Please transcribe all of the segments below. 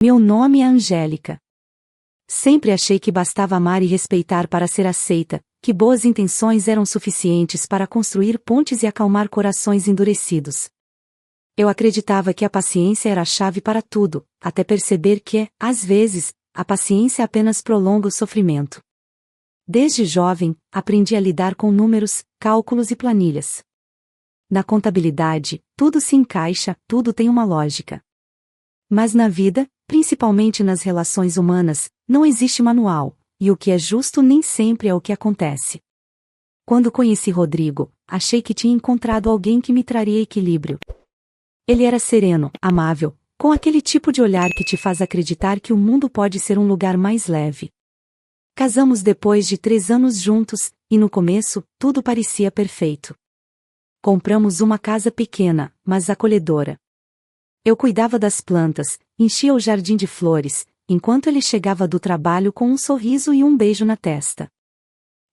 Meu nome é Angélica. Sempre achei que bastava amar e respeitar para ser aceita, que boas intenções eram suficientes para construir pontes e acalmar corações endurecidos. Eu acreditava que a paciência era a chave para tudo, até perceber que, às vezes, a paciência apenas prolonga o sofrimento. Desde jovem, aprendi a lidar com números, cálculos e planilhas. Na contabilidade, tudo se encaixa, tudo tem uma lógica. Mas na vida, principalmente nas relações humanas, não existe manual, e o que é justo nem sempre é o que acontece. Quando conheci Rodrigo, achei que tinha encontrado alguém que me traria equilíbrio. Ele era sereno, amável, com aquele tipo de olhar que te faz acreditar que o mundo pode ser um lugar mais leve. Casamos depois de 3 anos juntos, e no começo, tudo parecia perfeito. Compramos uma casa pequena, mas acolhedora. Eu cuidava das plantas, enchia o jardim de flores, enquanto ele chegava do trabalho com um sorriso e um beijo na testa.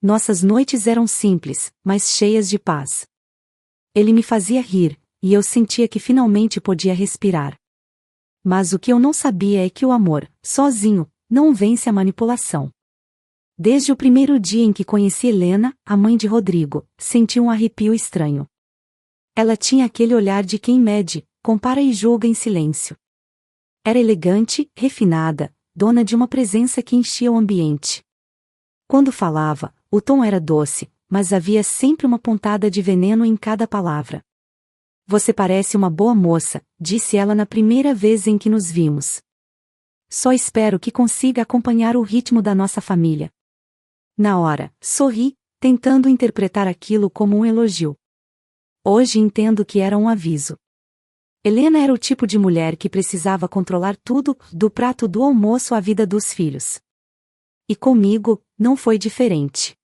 Nossas noites eram simples, mas cheias de paz. Ele me fazia rir, e eu sentia que finalmente podia respirar. Mas o que eu não sabia é que o amor, sozinho, não vence a manipulação. Desde o primeiro dia em que conheci Helena, a mãe de Rodrigo, senti um arrepio estranho. Ela tinha aquele olhar de quem mede, compara e julga em silêncio. Era elegante, refinada, dona de uma presença que enchia o ambiente. Quando falava, o tom era doce, mas havia sempre uma pontada de veneno em cada palavra. Você parece uma boa moça, disse ela na primeira vez em que nos vimos. Só espero que consiga acompanhar o ritmo da nossa família. Na hora, sorri, tentando interpretar aquilo como um elogio. Hoje entendo que era um aviso. Helena era o tipo de mulher que precisava controlar tudo, do prato do almoço à vida dos filhos. E comigo, não foi diferente.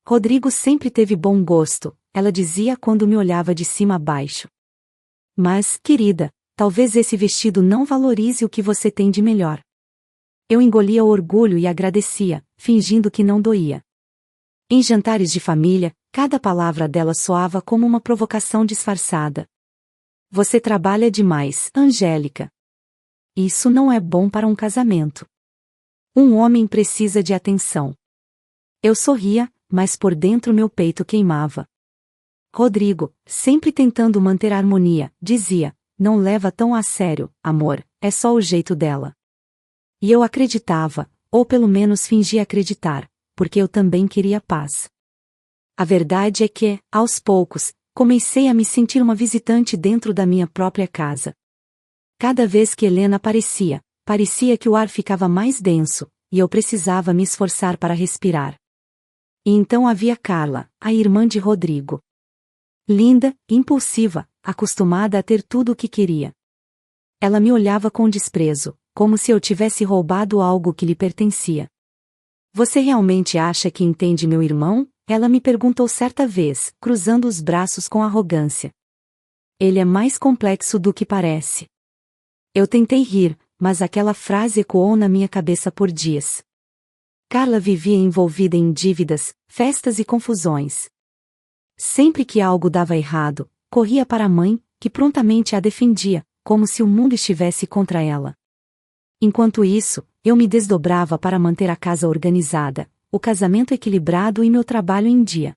Rodrigo sempre teve bom gosto, ela dizia quando me olhava de cima a baixo. Mas, querida, talvez esse vestido não valorize o que você tem de melhor. Eu engolia o orgulho e agradecia, fingindo que não doía. Em jantares de família, cada palavra dela soava como uma provocação disfarçada. Você trabalha demais, Angélica. Isso não é bom para um casamento. Um homem precisa de atenção. Eu sorria, mas por dentro meu peito queimava. Rodrigo, sempre tentando manter a harmonia, dizia, não leva tão a sério, amor, é só o jeito dela. E eu acreditava, ou pelo menos fingia acreditar, porque eu também queria paz. A verdade é que, aos poucos, comecei a me sentir uma visitante dentro da minha própria casa. Cada vez que Helena aparecia, parecia que o ar ficava mais denso, e eu precisava me esforçar para respirar. E então havia Carla, a irmã de Rodrigo. Linda, impulsiva, acostumada a ter tudo o que queria. Ela me olhava com desprezo, como se eu tivesse roubado algo que lhe pertencia. Você realmente acha que entende meu irmão? Ela me perguntou certa vez, cruzando os braços com arrogância. Ele é mais complexo do que parece. Eu tentei rir, mas aquela frase ecoou na minha cabeça por dias. Carla vivia envolvida em dívidas, festas e confusões. Sempre que algo dava errado, corria para a mãe, que prontamente a defendia, como se o mundo estivesse contra ela. Enquanto isso, eu me desdobrava para manter a casa organizada, o casamento equilibrado e meu trabalho em dia.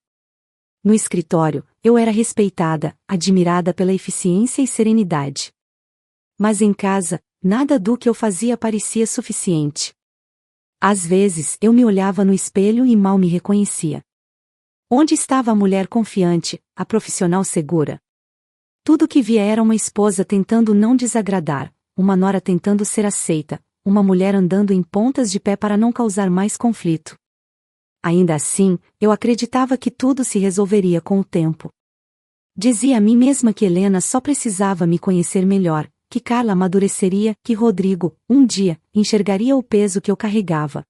No escritório, eu era respeitada, admirada pela eficiência e serenidade. Mas em casa, nada do que eu fazia parecia suficiente. Às vezes, eu me olhava no espelho e mal me reconhecia. Onde estava a mulher confiante, a profissional segura? Tudo que via era uma esposa tentando não desagradar, uma nora tentando ser aceita, uma mulher andando em pontas de pé para não causar mais conflito. Ainda assim, eu acreditava que tudo se resolveria com o tempo. Dizia a mim mesma que Helena só precisava me conhecer melhor, que Carla amadureceria, que Rodrigo, um dia, enxergaria o peso que eu carregava.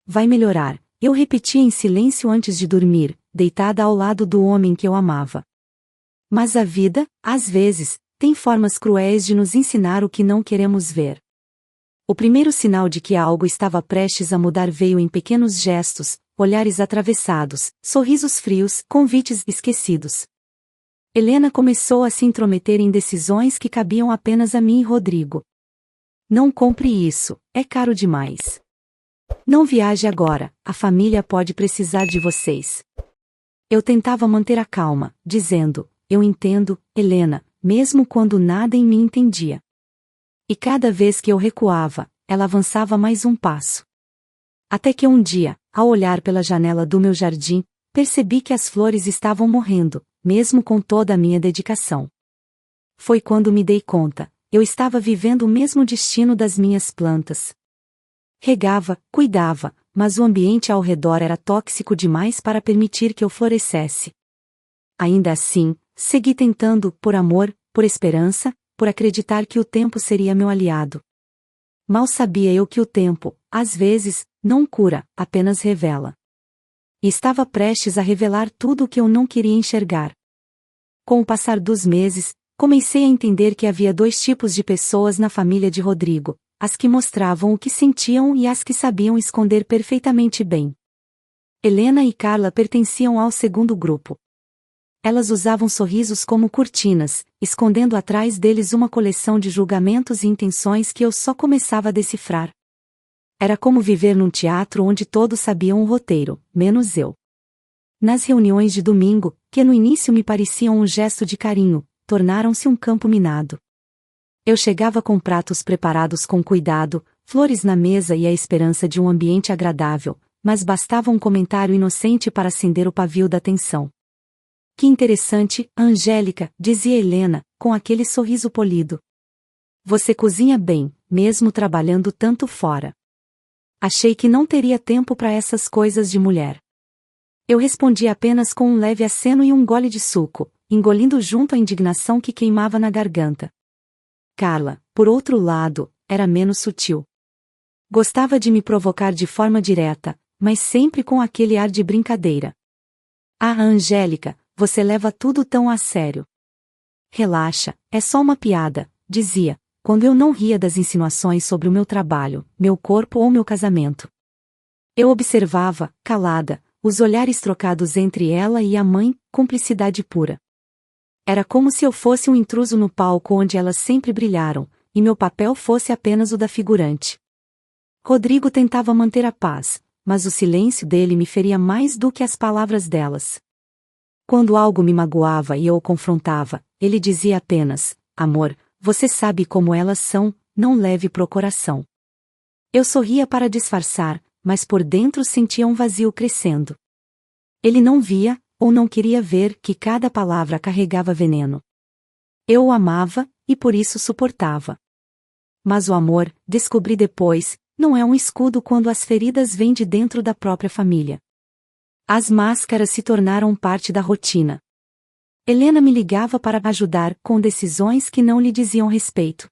Vai melhorar, eu repetia em silêncio antes de dormir, deitada ao lado do homem que eu amava. Mas a vida, às vezes, tem formas cruéis de nos ensinar o que não queremos ver. O primeiro sinal de que algo estava prestes a mudar veio em pequenos gestos, olhares atravessados, sorrisos frios, convites esquecidos. Helena começou a se intrometer em decisões que cabiam apenas a mim e Rodrigo. Não compre isso, é caro demais. Não viaje agora, a família pode precisar de vocês. Eu tentava manter a calma, dizendo: eu entendo, Helena, mesmo quando nada em mim entendia. E cada vez que eu recuava, ela avançava mais um passo. Até que um dia, ao olhar pela janela do meu jardim, percebi que as flores estavam morrendo, mesmo com toda a minha dedicação. Foi quando me dei conta, eu estava vivendo o mesmo destino das minhas plantas. Regava, cuidava, mas o ambiente ao redor era tóxico demais para permitir que eu florescesse. Ainda assim, segui tentando, por amor, por esperança, por acreditar que o tempo seria meu aliado. Mal sabia eu que o tempo, às vezes, não cura, apenas revela. E estava prestes a revelar tudo o que eu não queria enxergar. Com o passar dos meses, comecei a entender que havia dois tipos de pessoas na família de Rodrigo: as que mostravam o que sentiam e as que sabiam esconder perfeitamente bem. Helena e Carla pertenciam ao segundo grupo. Elas usavam sorrisos como cortinas, escondendo atrás deles uma coleção de julgamentos e intenções que eu só começava a decifrar. Era como viver num teatro onde todos sabiam o roteiro, menos eu. Nas reuniões de domingo, que no início me pareciam um gesto de carinho, tornaram-se um campo minado. Eu chegava com pratos preparados com cuidado, flores na mesa e a esperança de um ambiente agradável, mas bastava um comentário inocente para acender o pavio da tensão. Que interessante, Angélica, dizia Helena, com aquele sorriso polido. Você cozinha bem, mesmo trabalhando tanto fora. Achei que não teria tempo para essas coisas de mulher. Eu respondi apenas com um leve aceno e um gole de suco, engolindo junto a indignação que queimava na garganta. Carla, por outro lado, era menos sutil. Gostava de me provocar de forma direta, mas sempre com aquele ar de brincadeira. Ah, Angélica, você leva tudo tão a sério. Relaxa, é só uma piada, dizia, quando eu não ria das insinuações sobre o meu trabalho, meu corpo ou meu casamento. Eu observava, calada, os olhares trocados entre ela e a mãe, cumplicidade pura. Era como se eu fosse um intruso no palco onde elas sempre brilharam, e meu papel fosse apenas o da figurante. Rodrigo tentava manter a paz, mas o silêncio dele me feria mais do que as palavras delas. Quando algo me magoava e eu o confrontava, ele dizia apenas: amor, você sabe como elas são, não leve pro coração. Eu sorria para disfarçar, mas por dentro sentia um vazio crescendo. Ele não via, ou não queria ver, que cada palavra carregava veneno. Eu o amava, e por isso suportava. Mas o amor, descobri depois, não é um escudo quando as feridas vêm de dentro da própria família. As máscaras se tornaram parte da rotina. Helena me ligava para ajudar com decisões que não lhe diziam respeito.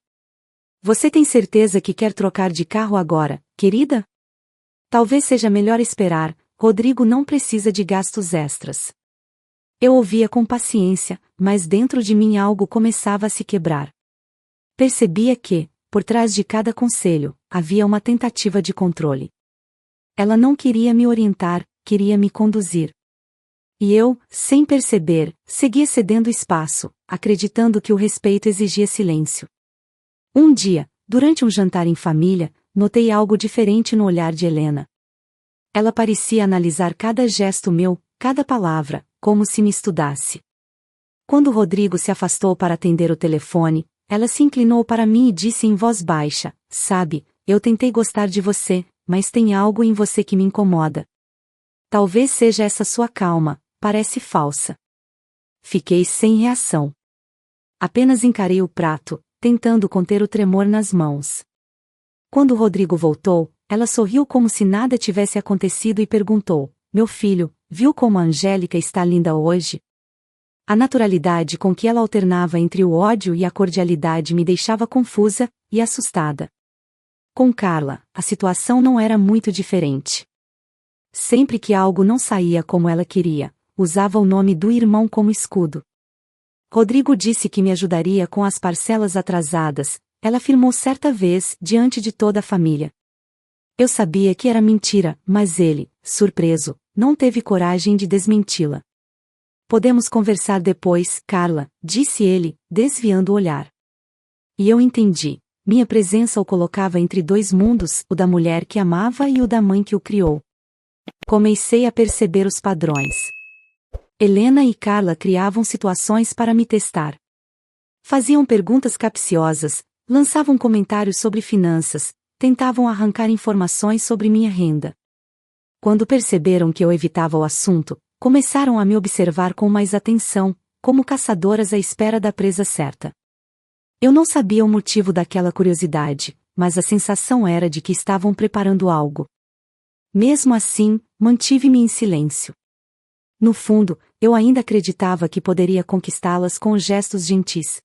Você tem certeza que quer trocar de carro agora, querida? Talvez seja melhor esperar, Rodrigo não precisa de gastos extras. Eu ouvia com paciência, mas dentro de mim algo começava a se quebrar. Percebia que, por trás de cada conselho, havia uma tentativa de controle. Ela não queria me orientar, queria me conduzir. E eu, sem perceber, seguia cedendo espaço, acreditando que o respeito exigia silêncio. Um dia, durante um jantar em família, notei algo diferente no olhar de Helena. Ela parecia analisar cada gesto meu, cada palavra, como se me estudasse. Quando Rodrigo se afastou para atender o telefone, ela se inclinou para mim e disse em voz baixa: sabe, eu tentei gostar de você, mas tem algo em você que me incomoda. Talvez seja essa sua calma, parece falsa. Fiquei sem reação. Apenas encarei o prato, tentando conter o tremor nas mãos. Quando Rodrigo voltou, ela sorriu como se nada tivesse acontecido e perguntou: meu filho, viu como a Angélica está linda hoje? A naturalidade com que ela alternava entre o ódio e a cordialidade me deixava confusa e assustada. Com Carla, a situação não era muito diferente. Sempre que algo não saía como ela queria, usava o nome do irmão como escudo. Rodrigo disse que me ajudaria com as parcelas atrasadas, ela afirmou certa vez diante de toda a família. Eu sabia que era mentira, mas ele, surpreso, não teve coragem de desmenti-la. Podemos conversar depois, Carla, disse ele, desviando o olhar. E eu entendi, minha presença o colocava entre dois mundos, o da mulher que amava e o da mãe que o criou. Comecei a perceber os padrões. Helena e Carla criavam situações para me testar. Faziam perguntas capciosas, lançavam comentários sobre finanças, tentavam arrancar informações sobre minha renda. Quando perceberam que eu evitava o assunto, começaram a me observar com mais atenção, como caçadoras à espera da presa certa. Eu não sabia o motivo daquela curiosidade, mas a sensação era de que estavam preparando algo. Mesmo assim, mantive-me em silêncio. No fundo, eu ainda acreditava que poderia conquistá-las com gestos gentis.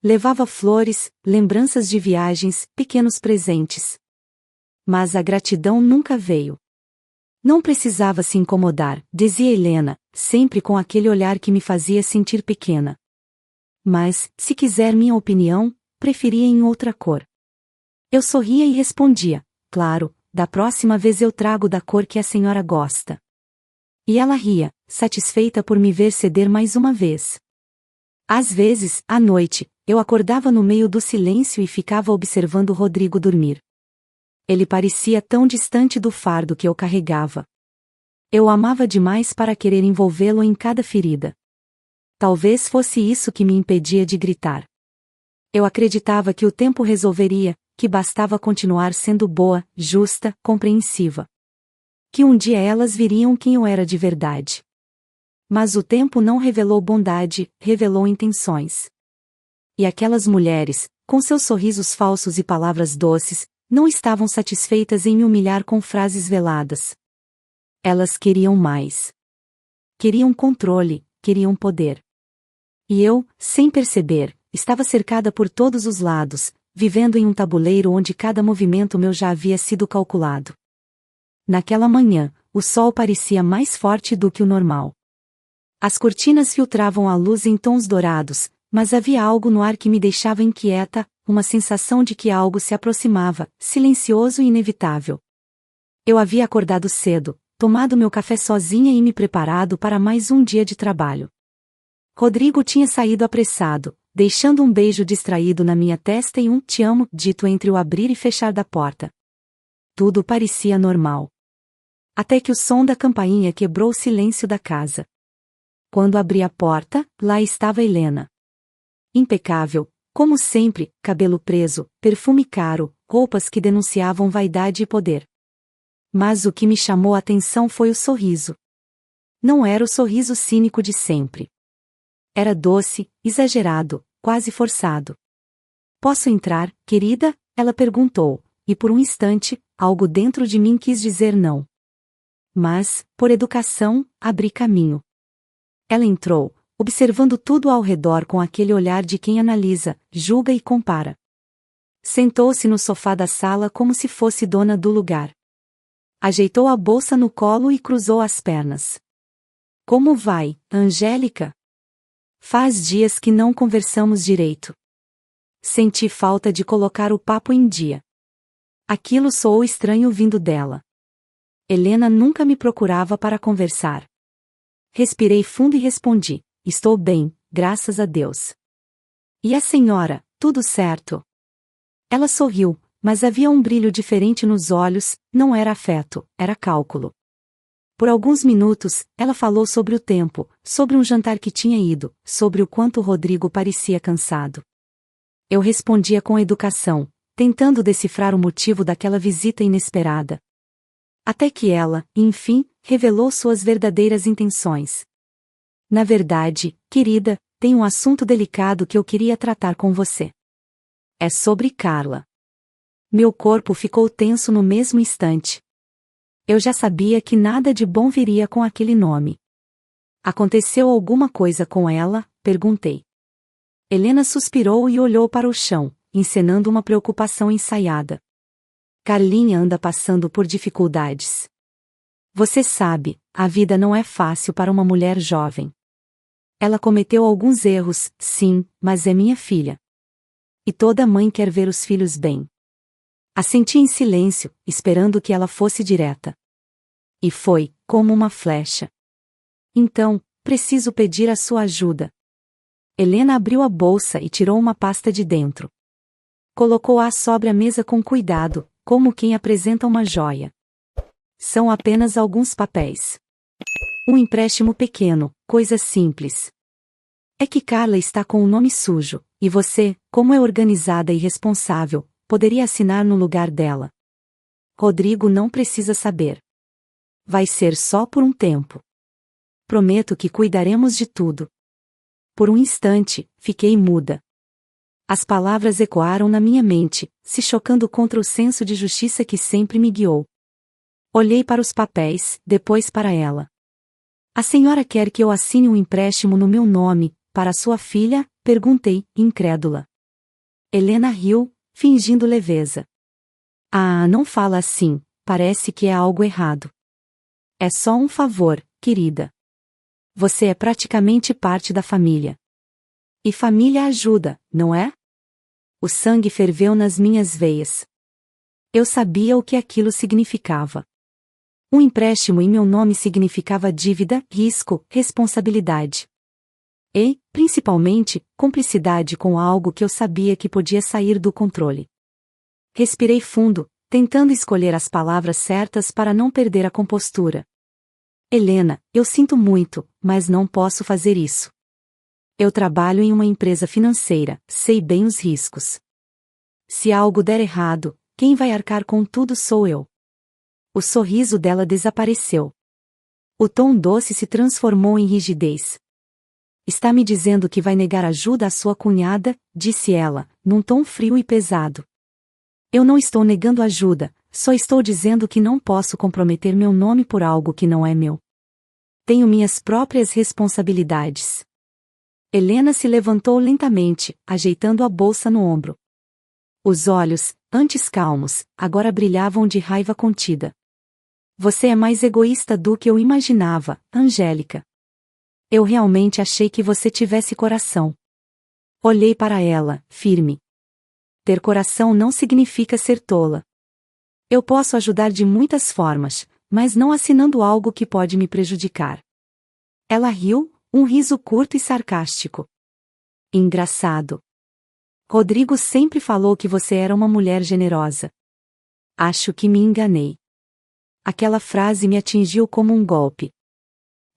Levava flores, lembranças de viagens, pequenos presentes. Mas a gratidão nunca veio. Não precisava se incomodar, dizia Helena, sempre com aquele olhar que me fazia sentir pequena. Mas, se quiser minha opinião, preferia em outra cor. Eu sorria e respondia, claro, da próxima vez eu trago da cor que a senhora gosta. E ela ria, satisfeita por me ver ceder mais uma vez. Às vezes, à noite, eu acordava no meio do silêncio e ficava observando Rodrigo dormir. Ele parecia tão distante do fardo que eu carregava. Eu o amava demais para querer envolvê-lo em cada ferida. Talvez fosse isso que me impedia de gritar. Eu acreditava que o tempo resolveria, que bastava continuar sendo boa, justa, compreensiva. Que um dia elas viriam quem eu era de verdade. Mas o tempo não revelou bondade, revelou intenções. E aquelas mulheres, com seus sorrisos falsos e palavras doces, não estavam satisfeitas em me humilhar com frases veladas. Elas queriam mais. Queriam controle, queriam poder. E eu, sem perceber, estava cercada por todos os lados, vivendo em um tabuleiro onde cada movimento meu já havia sido calculado. Naquela manhã, o sol parecia mais forte do que o normal. As cortinas filtravam a luz em tons dourados, mas havia algo no ar que me deixava inquieta, uma sensação de que algo se aproximava, silencioso e inevitável. Eu havia acordado cedo, tomado meu café sozinha e me preparado para mais um dia de trabalho. Rodrigo tinha saído apressado, deixando um beijo distraído na minha testa e um "te amo" dito entre o abrir e fechar da porta. Tudo parecia normal. Até que o som da campainha quebrou o silêncio da casa. Quando abri a porta, lá estava Helena. Impecável, como sempre, cabelo preso, perfume caro, roupas que denunciavam vaidade e poder. Mas o que me chamou a atenção foi o sorriso. Não era o sorriso cínico de sempre. Era doce, exagerado, quase forçado. "Posso entrar, querida?" ela perguntou, e por um instante, algo dentro de mim quis dizer não. Mas, por educação, abri caminho. Ela entrou, observando tudo ao redor com aquele olhar de quem analisa, julga e compara. Sentou-se no sofá da sala como se fosse dona do lugar. Ajeitou a bolsa no colo e cruzou as pernas. "Como vai, Angélica? Faz dias que não conversamos direito." Senti falta de colocar o papo em dia. Aquilo soou estranho vindo dela. Helena nunca me procurava para conversar. Respirei fundo e respondi: "Estou bem, graças a Deus." "E a senhora, tudo certo?" Ela sorriu, mas havia um brilho diferente nos olhos, não era afeto, era cálculo. Por alguns minutos, ela falou sobre o tempo, sobre um jantar que tinha ido, sobre o quanto Rodrigo parecia cansado. Eu respondia com educação, tentando decifrar o motivo daquela visita inesperada. Até que ela, enfim, revelou suas verdadeiras intenções. "Na verdade, querida, tem um assunto delicado que eu queria tratar com você. É sobre Carla." Meu corpo ficou tenso no mesmo instante. Eu já sabia que nada de bom viria com aquele nome. "Aconteceu alguma coisa com ela?" perguntei. Helena suspirou e olhou para o chão, encenando uma preocupação ensaiada. "Carlinha anda passando por dificuldades. Você sabe, a vida não é fácil para uma mulher jovem. Ela cometeu alguns erros, sim, mas é minha filha. E toda mãe quer ver os filhos bem." Assenti em silêncio, esperando que ela fosse direta. E foi, como uma flecha. "Então, preciso pedir a sua ajuda." Helena abriu a bolsa e tirou uma pasta de dentro. Colocou-a sobre a mesa com cuidado, como quem apresenta uma joia. São apenas alguns papéis. Um empréstimo pequeno, coisa simples. É que Carla está com o nome sujo, e você, como é organizada e responsável, poderia assinar no lugar dela. Rodrigo não precisa saber. Vai ser só por um tempo. Prometo que cuidaremos de tudo. Por um instante, fiquei muda. As palavras ecoaram na minha mente, se chocando contra o senso de justiça que sempre me guiou. Olhei para os papéis, depois para ela. A senhora quer que eu assine um empréstimo no meu nome, para sua filha? Perguntei, incrédula. Helena riu, fingindo leveza. Ah, não fala assim, parece que é algo errado. É só um favor, querida. Você é praticamente parte da família. E família ajuda, não é? O sangue ferveu nas minhas veias. Eu sabia o que aquilo significava. Um empréstimo em meu nome significava dívida, risco, responsabilidade. E, principalmente, cumplicidade com algo que eu sabia que podia sair do controle. Respirei fundo, tentando escolher as palavras certas para não perder a compostura. Helena, eu sinto muito, mas não posso fazer isso. Eu trabalho em uma empresa financeira, sei bem os riscos. Se algo der errado, quem vai arcar com tudo sou eu. O sorriso dela desapareceu. O tom doce se transformou em rigidez. Está me dizendo que vai negar ajuda à sua cunhada? Disse ela, num tom frio e pesado. Eu não estou negando ajuda, só estou dizendo que não posso comprometer meu nome por algo que não é meu. Tenho minhas próprias responsabilidades. Helena se levantou lentamente, ajeitando a bolsa no ombro. Os olhos, antes calmos, agora brilhavam de raiva contida. Você é mais egoísta do que eu imaginava, Angélica. Eu realmente achei que você tivesse coração. Olhei para ela, firme. Ter coração não significa ser tola. Eu posso ajudar de muitas formas, mas não assinando algo que pode me prejudicar. Ela riu, um riso curto e sarcástico. Engraçado. Rodrigo sempre falou que você era uma mulher generosa. Acho que me enganei. Aquela frase me atingiu como um golpe.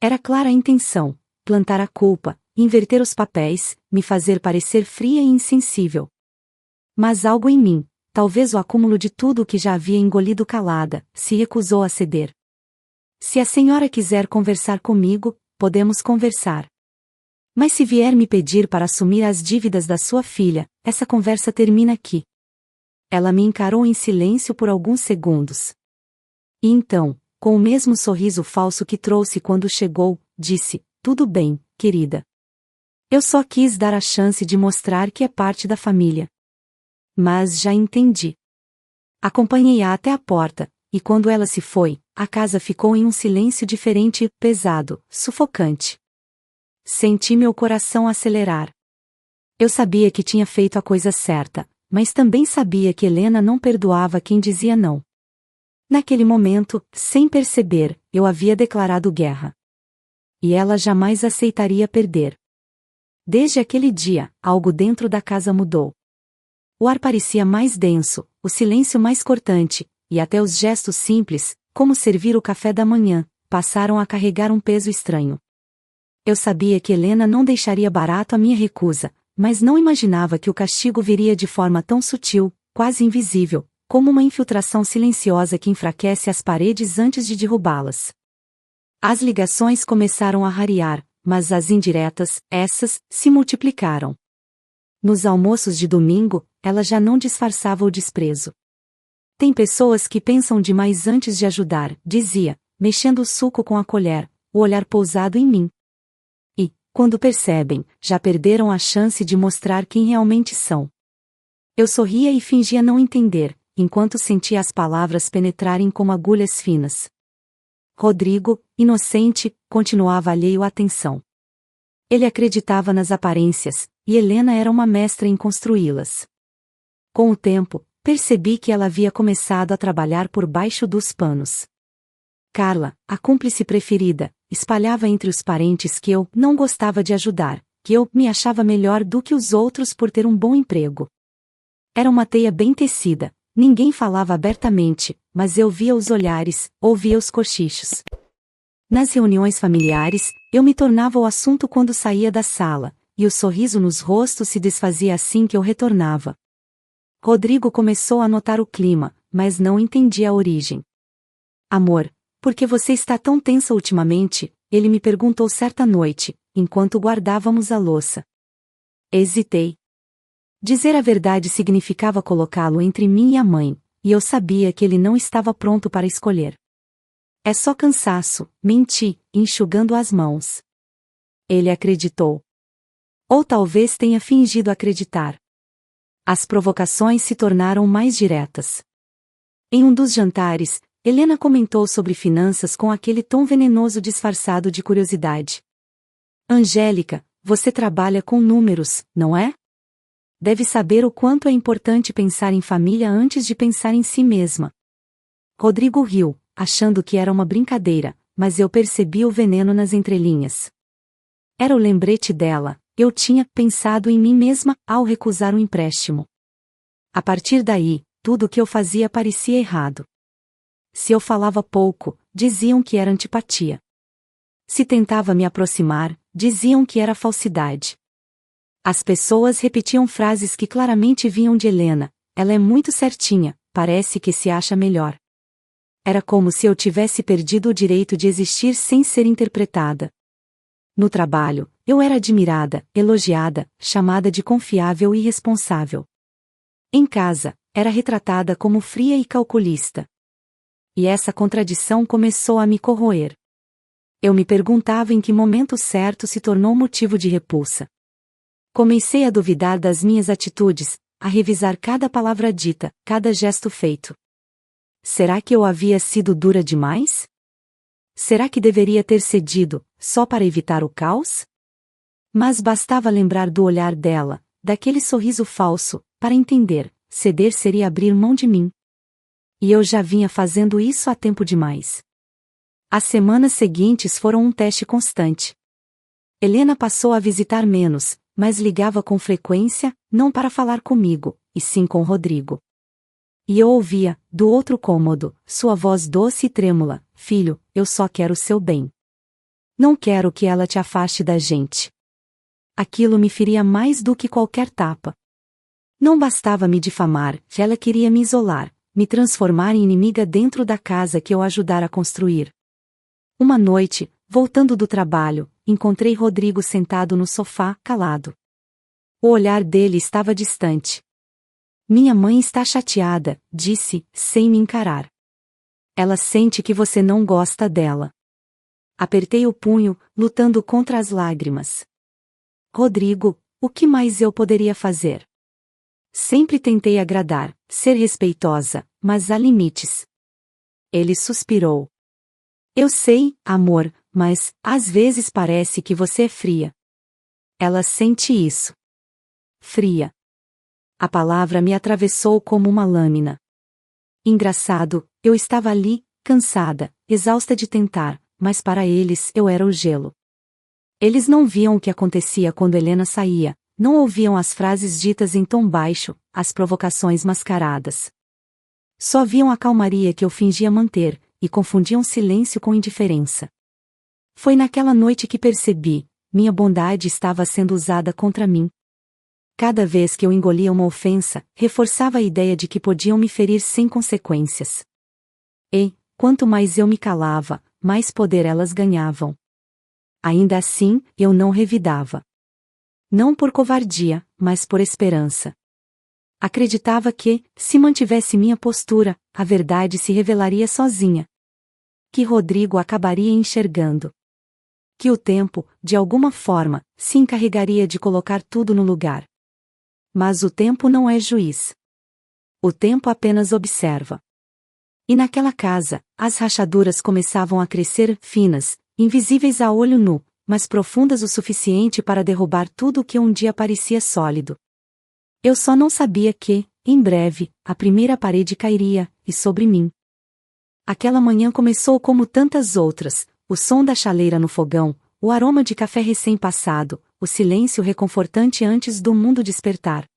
Era clara a intenção, plantar a culpa, inverter os papéis, me fazer parecer fria e insensível. Mas algo em mim, talvez o acúmulo de tudo o que já havia engolido calada, se recusou a ceder. Se a senhora quiser conversar comigo, podemos conversar. Mas se vier me pedir para assumir as dívidas da sua filha, essa conversa termina aqui. Ela me encarou em silêncio por alguns segundos. E então, com o mesmo sorriso falso que trouxe quando chegou, disse: tudo bem, querida. Eu só quis dar a chance de mostrar que é parte da família. Mas já entendi. Acompanhei-a até a porta, e quando ela se foi, a casa ficou em um silêncio diferente, pesado, sufocante. Senti meu coração acelerar. Eu sabia que tinha feito a coisa certa, mas também sabia que Helena não perdoava quem dizia não. Naquele momento, sem perceber, eu havia declarado guerra. E ela jamais aceitaria perder. Desde aquele dia, algo dentro da casa mudou. O ar parecia mais denso, o silêncio mais cortante, e até os gestos simples, como servir o café da manhã, passaram a carregar um peso estranho. Eu sabia que Helena não deixaria barato a minha recusa, mas não imaginava que o castigo viria de forma tão sutil, quase invisível, como uma infiltração silenciosa que enfraquece as paredes antes de derrubá-las. As ligações começaram a rarear, mas as indiretas, essas, se multiplicaram. Nos almoços de domingo, ela já não disfarçava o desprezo. Tem pessoas que pensam demais antes de ajudar, dizia, mexendo o suco com a colher, o olhar pousado em mim. E, quando percebem, já perderam a chance de mostrar quem realmente são. Eu sorria e fingia não entender, enquanto sentia as palavras penetrarem como agulhas finas. Rodrigo, inocente, continuava alheio à atenção. Ele acreditava nas aparências, e Helena era uma mestra em construí-las. Com o tempo, percebi que ela havia começado a trabalhar por baixo dos panos. Carla, a cúmplice preferida, espalhava entre os parentes que eu não gostava de ajudar, que eu me achava melhor do que os outros por ter um bom emprego. Era uma teia bem tecida, ninguém falava abertamente, mas eu via os olhares, ouvia os cochichos. Nas reuniões familiares, eu me tornava o assunto quando saía da sala, e o sorriso nos rostos se desfazia assim que eu retornava. Rodrigo começou a notar o clima, mas não entendia a origem. Amor, por que você está tão tensa ultimamente? Ele me perguntou certa noite, enquanto guardávamos a louça. Hesitei. Dizer a verdade significava colocá-lo entre mim e a mãe, e eu sabia que ele não estava pronto para escolher. É só cansaço, menti, enxugando as mãos. Ele acreditou. Ou talvez tenha fingido acreditar. As provocações se tornaram mais diretas. Em um dos jantares, Helena comentou sobre finanças com aquele tom venenoso disfarçado de curiosidade. Angélica, você trabalha com números, não é? Deve saber o quanto é importante pensar em família antes de pensar em si mesma. Rodrigo riu, achando que era uma brincadeira, mas eu percebi o veneno nas entrelinhas. Era o lembrete dela, eu tinha pensado em mim mesma ao recusar o empréstimo. A partir daí, tudo o que eu fazia parecia errado. Se eu falava pouco, diziam que era antipatia. Se tentava me aproximar, diziam que era falsidade. As pessoas repetiam frases que claramente vinham de Helena: ela é muito certinha, parece que se acha melhor. Era como se eu tivesse perdido o direito de existir sem ser interpretada. No trabalho, eu era admirada, elogiada, chamada de confiável e responsável. Em casa, era retratada como fria e calculista. E essa contradição começou a me corroer. Eu me perguntava em que momento certo se tornou motivo de repulsa. Comecei a duvidar das minhas atitudes, a revisar cada palavra dita, cada gesto feito. Será que eu havia sido dura demais? Será que deveria ter cedido, só para evitar o caos? Mas bastava lembrar do olhar dela, daquele sorriso falso, para entender, ceder seria abrir mão de mim. E eu já vinha fazendo isso há tempo demais. As semanas seguintes foram um teste constante. Helena passou a visitar menos, mas ligava com frequência, não para falar comigo, e sim com Rodrigo. E eu ouvia, do outro cômodo, sua voz doce e trêmula: filho, eu só quero o seu bem. Não quero que ela te afaste da gente. Aquilo me feria mais do que qualquer tapa. Não bastava me difamar, ela queria me isolar, me transformar em inimiga dentro da casa que eu ajudara a construir. Uma noite, voltando do trabalho, encontrei Rodrigo sentado no sofá, calado. O olhar dele estava distante. Minha mãe está chateada, disse, sem me encarar. Ela sente que você não gosta dela. Apertei o punho, lutando contra as lágrimas. Rodrigo, o que mais eu poderia fazer? Sempre tentei agradar, ser respeitosa, mas há limites. Ele suspirou. Eu sei, amor, mas, às vezes parece que você é fria. Ela sente isso. Fria. A palavra me atravessou como uma lâmina. Engraçado, eu estava ali, cansada, exausta de tentar, mas para eles eu era o gelo. Eles não viam o que acontecia quando Helena saía, não ouviam as frases ditas em tom baixo, as provocações mascaradas. Só viam a calmaria que eu fingia manter, e confundiam silêncio com indiferença. Foi naquela noite que percebi, minha bondade estava sendo usada contra mim. Cada vez que eu engolia uma ofensa, reforçava a ideia de que podiam me ferir sem consequências. E, quanto mais eu me calava, mais poder elas ganhavam. Ainda assim, eu não revidava. Não por covardia, mas por esperança. Acreditava que, se mantivesse minha postura, a verdade se revelaria sozinha. Que Rodrigo acabaria enxergando. Que o tempo, de alguma forma, se encarregaria de colocar tudo no lugar. Mas o tempo não é juiz. O tempo apenas observa. E naquela casa, as rachaduras começavam a crescer, finas, invisíveis a olho nu, mas profundas o suficiente para derrubar tudo o que um dia parecia sólido. Eu só não sabia que, em breve, a primeira parede cairia, e sobre mim. Aquela manhã começou como tantas outras, o som da chaleira no fogão, o aroma de café recém-passado, o silêncio reconfortante antes do mundo despertar.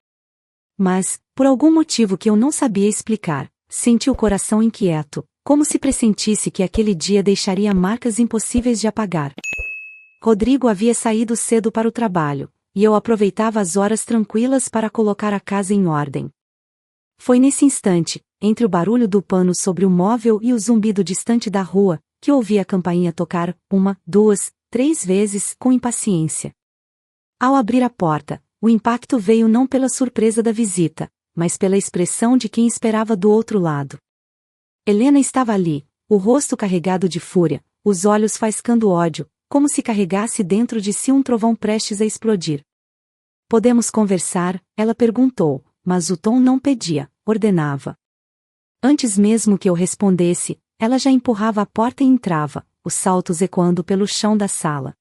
Mas, por algum motivo que eu não sabia explicar, senti o coração inquieto, como se pressentisse que aquele dia deixaria marcas impossíveis de apagar. Rodrigo havia saído cedo para o trabalho, e eu aproveitava as horas tranquilas para colocar a casa em ordem. Foi nesse instante, entre o barulho do pano sobre o móvel e o zumbido distante da rua, que ouvi a campainha tocar 1, 2, 3 vezes, com impaciência. Ao abrir a porta, o impacto veio não pela surpresa da visita, mas pela expressão de quem esperava do outro lado. Helena estava ali, o rosto carregado de fúria, os olhos faiscando ódio, como se carregasse dentro de si um trovão prestes a explodir. "Podemos conversar?" ela perguntou, mas o tom não pedia, ordenava. Antes mesmo que eu respondesse, ela já empurrava a porta e entrava, os saltos ecoando pelo chão da sala.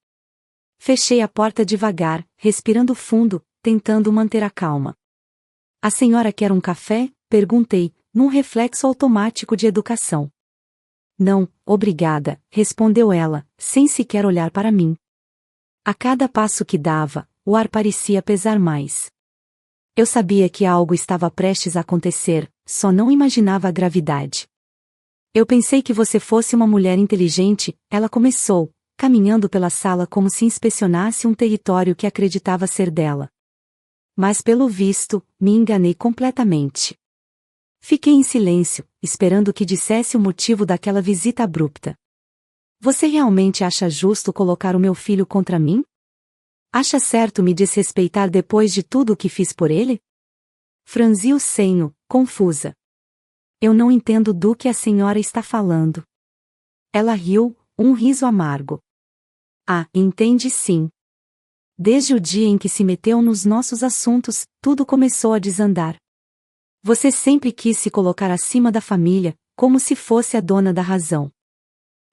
Fechei a porta devagar, respirando fundo, tentando manter a calma. "A senhora quer um café?" perguntei, num reflexo automático de educação. "Não, obrigada", respondeu ela, sem sequer olhar para mim. A cada passo que dava, o ar parecia pesar mais. Eu sabia que algo estava prestes a acontecer, só não imaginava a gravidade. "Eu pensei que você fosse uma mulher inteligente", ela começou, caminhando pela sala como se inspecionasse um território que acreditava ser dela. Mas pelo visto, me enganei completamente. Fiquei em silêncio, esperando que dissesse o motivo daquela visita abrupta. "Você realmente acha justo colocar o meu filho contra mim? Acha certo me desrespeitar depois de tudo o que fiz por ele?" Franzi o senho, confusa. "Eu não entendo do que a senhora está falando." Ela riu, um riso amargo. "Ah, entende sim. Desde o dia em que se meteu nos nossos assuntos, tudo começou a desandar. Você sempre quis se colocar acima da família, como se fosse a dona da razão."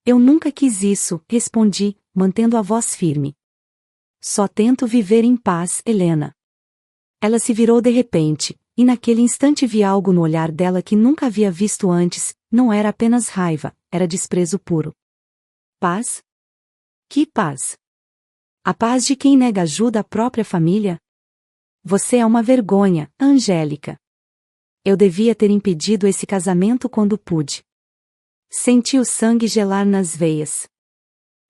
"Eu nunca quis isso", respondi, mantendo a voz firme. "Só tento viver em paz, Helena." Ela se virou de repente, e naquele instante vi algo no olhar dela que nunca havia visto antes, não era apenas raiva, era desprezo puro. "Paz? Que paz? A paz de quem nega ajuda à própria família? Você é uma vergonha, Angélica. Eu devia ter impedido esse casamento quando pude." Senti o sangue gelar nas veias.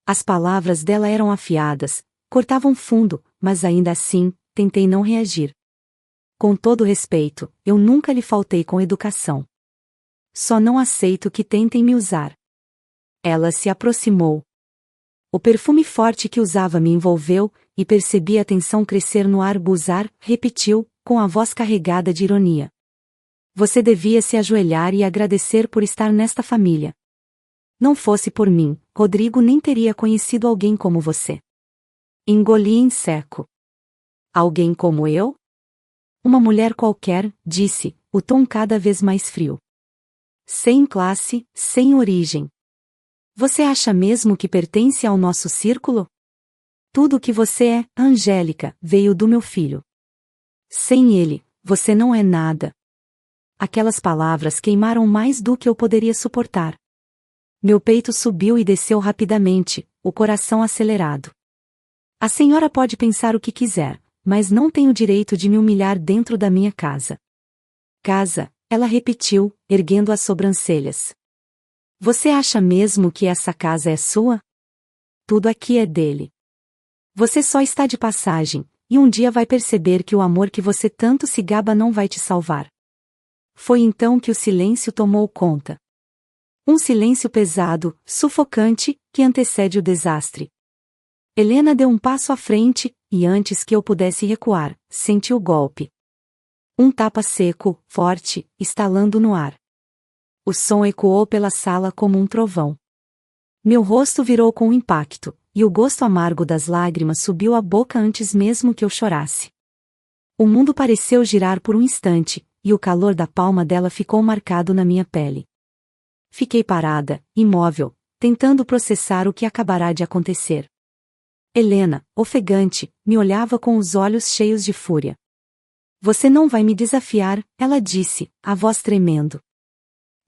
As palavras dela eram afiadas, cortavam fundo, mas ainda assim, tentei não reagir. Com todo respeito, eu nunca lhe faltei com educação. Só não aceito que tentem me usar. Ela se aproximou. O perfume forte que usava me envolveu, e percebi a tensão crescer no ar buzar, repetiu, com a voz carregada de ironia. "Você devia se ajoelhar e agradecer por estar nesta família. Não fosse por mim, Rodrigo nem teria conhecido alguém como você." Engoli em seco. "Alguém como eu?" "Uma mulher qualquer", disse, o tom cada vez mais frio. "Sem classe, sem origem. Você acha mesmo que pertence ao nosso círculo? Tudo o que você é, Angélica, veio do meu filho. Sem ele, você não é nada." Aquelas palavras queimaram mais do que eu poderia suportar. Meu peito subiu e desceu rapidamente, o coração acelerado. "A senhora pode pensar o que quiser, mas não tem o direito de me humilhar dentro da minha casa." "Casa?" ela repetiu, erguendo as sobrancelhas. "Você acha mesmo que essa casa é sua? Tudo aqui é dele. Você só está de passagem, e um dia vai perceber que o amor que você tanto se gaba não vai te salvar." Foi então que o silêncio tomou conta. Um silêncio pesado, sufocante, que antecede o desastre. Helena deu um passo à frente, e antes que eu pudesse recuar, senti o golpe. Um tapa seco, forte, estalando no ar. O som ecoou pela sala como um trovão. Meu rosto virou com um impacto, e o gosto amargo das lágrimas subiu à boca antes mesmo que eu chorasse. O mundo pareceu girar por um instante, e o calor da palma dela ficou marcado na minha pele. Fiquei parada, imóvel, tentando processar o que acabará de acontecer. Helena, ofegante, me olhava com os olhos cheios de fúria. "Você não vai me desafiar", ela disse, a voz tremendo.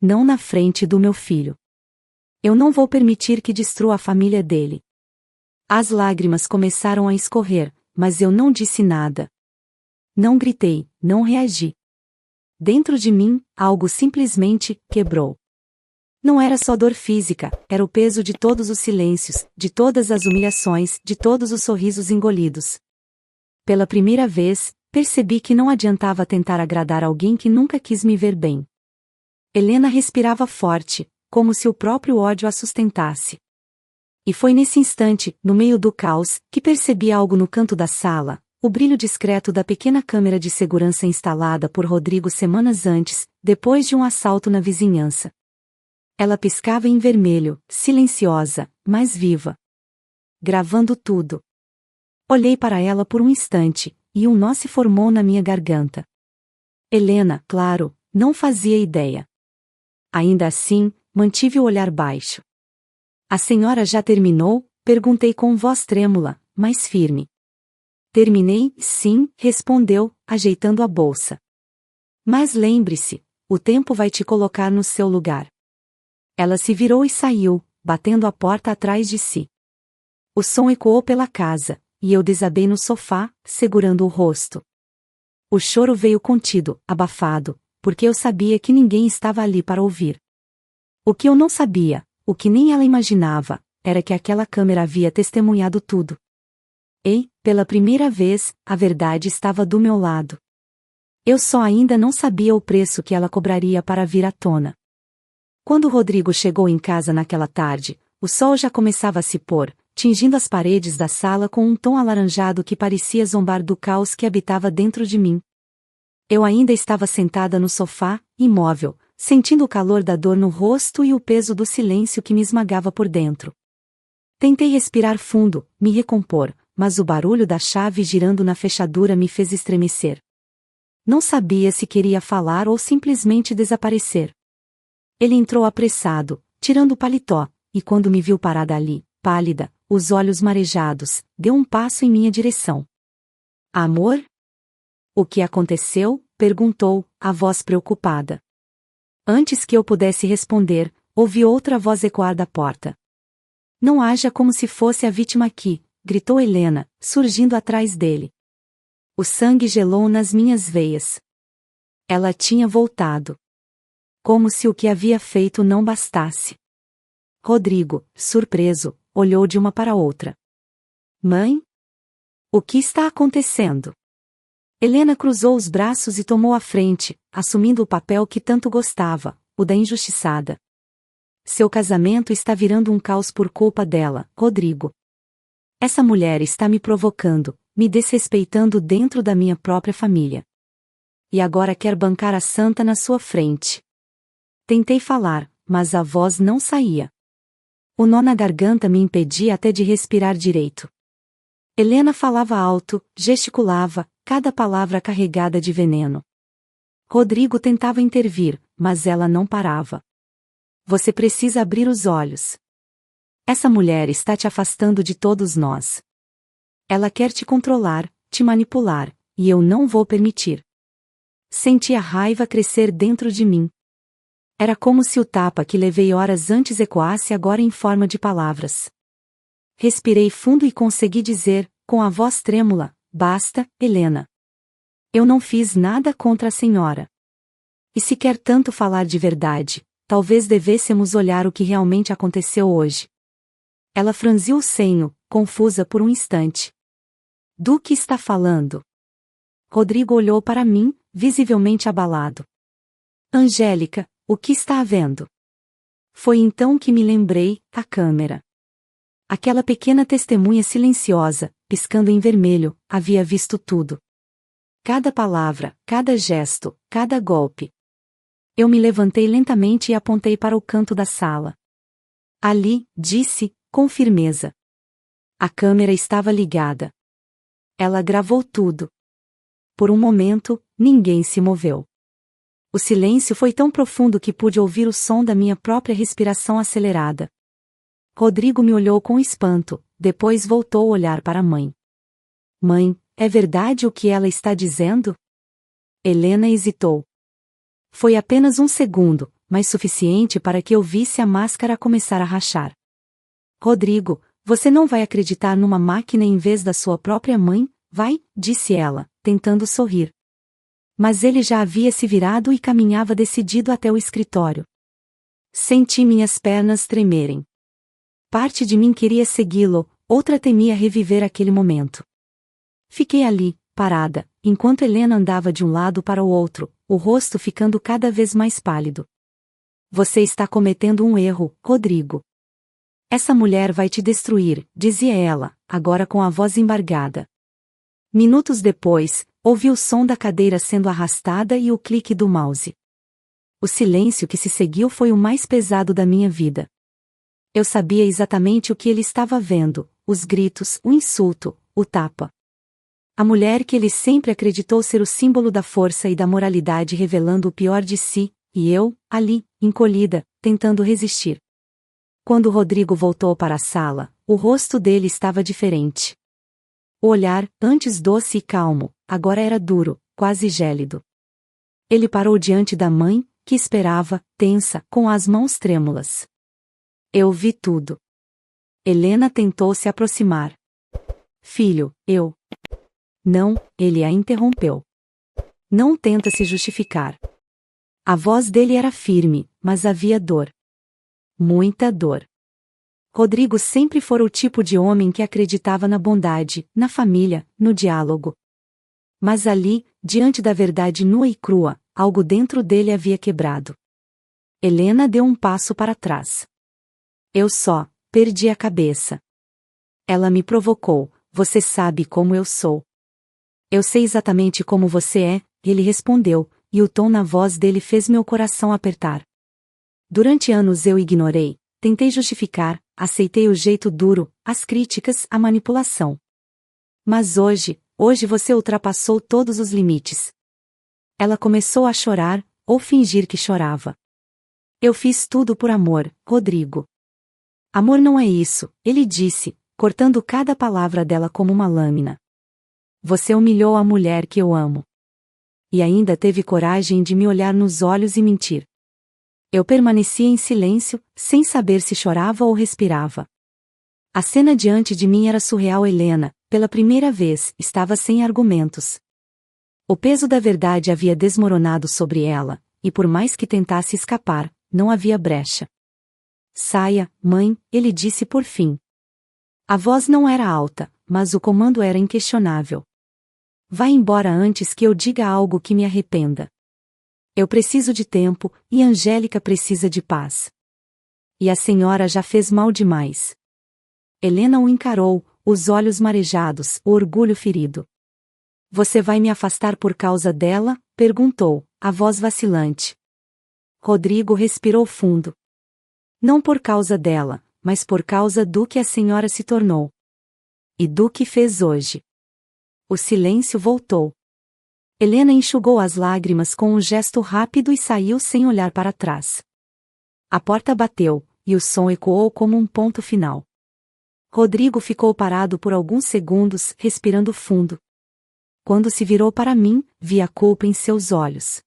"Não na frente do meu filho. Eu não vou permitir que destrua a família dele." As lágrimas começaram a escorrer, mas eu não disse nada. Não gritei, não reagi. dentro de mim, algo simplesmente quebrou. Não era só dor física, era o peso de todos os silêncios, de todas as humilhações, de todos os sorrisos engolidos. Pela primeira vez, percebi que não adiantava tentar agradar alguém que nunca quis me ver bem. Helena respirava forte, como se o próprio ódio a sustentasse. E foi nesse instante, no meio do caos, que percebi algo no canto da sala, o brilho discreto da pequena câmera de segurança instalada por Rodrigo semanas antes, depois de um assalto na vizinhança. Ela piscava em vermelho, silenciosa, mas viva. Gravando tudo. Olhei para ela por um instante, e um nó se formou na minha garganta. Helena, claro, não fazia ideia. Ainda assim, mantive o olhar baixo. A senhora já terminou? Perguntei com voz trêmula, mas firme. Terminei, sim, respondeu, ajeitando a bolsa. Mas lembre-se, o tempo vai te colocar no seu lugar. Ela se virou e saiu, batendo a porta atrás de si. O som ecoou pela casa, e eu desabei no sofá, segurando o rosto. O choro veio contido, abafado, porque eu sabia que ninguém estava ali para ouvir. O que eu não sabia, o que nem ela imaginava, era que aquela câmera havia testemunhado tudo. E, pela primeira vez, a verdade estava do meu lado. Eu só ainda não sabia o preço que ela cobraria para vir à tona. Quando Rodrigo chegou em casa naquela tarde, o sol já começava a se pôr, tingindo as paredes da sala com um tom alaranjado que parecia zombar do caos que habitava dentro de mim. Eu ainda estava sentada no sofá, imóvel, sentindo o calor da dor no rosto e o peso do silêncio que me esmagava por dentro. Tentei respirar fundo, me recompor, mas o barulho da chave girando na fechadura me fez estremecer. Não sabia se queria falar ou simplesmente desaparecer. Ele entrou apressado, tirando o paletó, e quando me viu parada ali, pálida, os olhos marejados, deu um passo em minha direção. Amor? O que aconteceu? Perguntou, a voz preocupada. Antes que eu pudesse responder, ouvi outra voz ecoar da porta. Não haja como se fosse a vítima aqui, gritou Helena, surgindo atrás dele. O sangue gelou nas minhas veias. Ela tinha voltado. Como se o que havia feito não bastasse. Rodrigo, surpreso, olhou de uma para outra. Mãe? O que está acontecendo? Helena cruzou os braços e tomou a frente, assumindo o papel que tanto gostava, o da injustiçada. Seu casamento está virando um caos por culpa dela, Rodrigo. Essa mulher está me provocando, me desrespeitando dentro da minha própria família. E agora quer bancar a santa na sua frente. Tentei falar, mas a voz não saía. O nó na garganta me impedia até de respirar direito. Helena falava alto, gesticulava, cada palavra carregada de veneno. Rodrigo tentava intervir, mas ela não parava. Você precisa abrir os olhos. Essa mulher está te afastando de todos nós. Ela quer te controlar, te manipular, e eu não vou permitir. Senti a raiva crescer dentro de mim. Era como se o tapa que levei horas antes ecoasse agora em forma de palavras. Respirei fundo e consegui dizer, com a voz trêmula, basta, Helena. Eu não fiz nada contra a senhora. E se quer tanto falar de verdade, talvez devêssemos olhar o que realmente aconteceu hoje. Ela franziu o senho, confusa por um instante. Do que está falando? Rodrigo olhou para mim, visivelmente abalado. Angélica, o que está havendo? Foi então que me lembrei, a câmera. Aquela pequena testemunha silenciosa, piscando em vermelho, havia visto tudo. Cada palavra, cada gesto, cada golpe. Eu me levantei lentamente e apontei para o canto da sala. Ali, disse, com firmeza. A câmera estava ligada. Ela gravou tudo. Por um momento, ninguém se moveu. O silêncio foi tão profundo que pude ouvir o som da minha própria respiração acelerada. Rodrigo me olhou com espanto, depois voltou a olhar para a mãe. Mãe, é verdade o que ela está dizendo? Helena hesitou. Foi apenas um segundo, mas suficiente para que eu visse a máscara começar a rachar. Rodrigo, você não vai acreditar numa máquina em vez da sua própria mãe, vai? Disse ela, tentando sorrir. Mas ele já havia se virado e caminhava decidido até o escritório. Senti minhas pernas tremerem. Parte de mim queria segui-lo, outra temia reviver aquele momento. Fiquei ali, parada, enquanto Helena andava de um lado para o outro, o rosto ficando cada vez mais pálido. Você está cometendo um erro, Rodrigo. Essa mulher vai te destruir, dizia ela, agora com a voz embargada. Minutos depois, ouvi o som da cadeira sendo arrastada e o clique do mouse. O silêncio que se seguiu foi o mais pesado da minha vida. Eu sabia exatamente o que ele estava vendo, os gritos, o insulto, o tapa. A mulher que ele sempre acreditou ser o símbolo da força e da moralidade revelando o pior de si, e eu, ali, encolhida, tentando resistir. Quando Rodrigo voltou para a sala, o rosto dele estava diferente. O olhar, antes doce e calmo, agora era duro, quase gélido. Ele parou diante da mãe, que esperava, tensa, com as mãos trêmulas. Eu vi tudo. Helena tentou se aproximar. Filho, eu... Não, ele a interrompeu. Não tenta se justificar. A voz dele era firme, mas havia dor. Muita dor. Rodrigo sempre fora o tipo de homem que acreditava na bondade, na família, no diálogo. Mas ali, diante da verdade nua e crua, algo dentro dele havia quebrado. Helena deu um passo para trás. Eu só perdi a cabeça. Ela me provocou, você sabe como eu sou. Eu sei exatamente como você é, ele respondeu, e o tom na voz dele fez meu coração apertar. Durante anos eu ignorei, tentei justificar, aceitei o jeito duro, as críticas, a manipulação. Mas hoje você ultrapassou todos os limites. Ela começou a chorar, ou fingir que chorava. Eu fiz tudo por amor, Rodrigo. Amor não é isso, ele disse, cortando cada palavra dela como uma lâmina. Você humilhou a mulher que eu amo. E ainda teve coragem de me olhar nos olhos e mentir. Eu permanecia em silêncio, sem saber se chorava ou respirava. A cena diante de mim era surreal. Helena, pela primeira vez, estava sem argumentos. O peso da verdade havia desmoronado sobre ela, e por mais que tentasse escapar, não havia brecha. Saia, mãe, ele disse por fim. A voz não era alta, mas o comando era inquestionável. Vá embora antes que eu diga algo que me arrependa. Eu preciso de tempo, e Angélica precisa de paz. E a senhora já fez mal demais. Helena o encarou, os olhos marejados, o orgulho ferido. Você vai me afastar por causa dela? Perguntou, a voz vacilante. Rodrigo respirou fundo. Não por causa dela, mas por causa do que a senhora se tornou. E do que fez hoje. O silêncio voltou. Helena enxugou as lágrimas com um gesto rápido e saiu sem olhar para trás. A porta bateu, e o som ecoou como um ponto final. Rodrigo ficou parado por alguns segundos, respirando fundo. Quando se virou para mim, vi a culpa em seus olhos.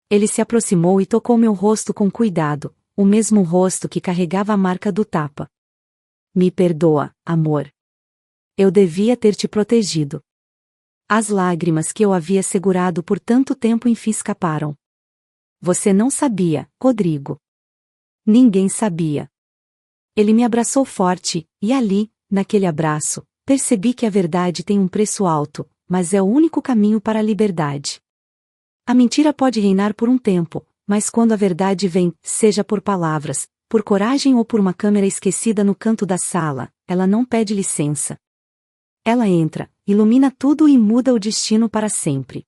Ele se aproximou e tocou meu rosto com cuidado, o mesmo rosto que carregava a marca do tapa. Me perdoa, amor. Eu devia ter te protegido. As lágrimas que eu havia segurado por tanto tempo enfim escaparam. Você não sabia, Rodrigo. Ninguém sabia. Ele me abraçou forte, e ali, naquele abraço, percebi que a verdade tem um preço alto, mas é o único caminho para a liberdade. A mentira pode reinar por um tempo, mas quando a verdade vem, seja por palavras, por coragem ou por uma câmera esquecida no canto da sala, ela não pede licença. Ela entra, ilumina tudo e muda o destino para sempre.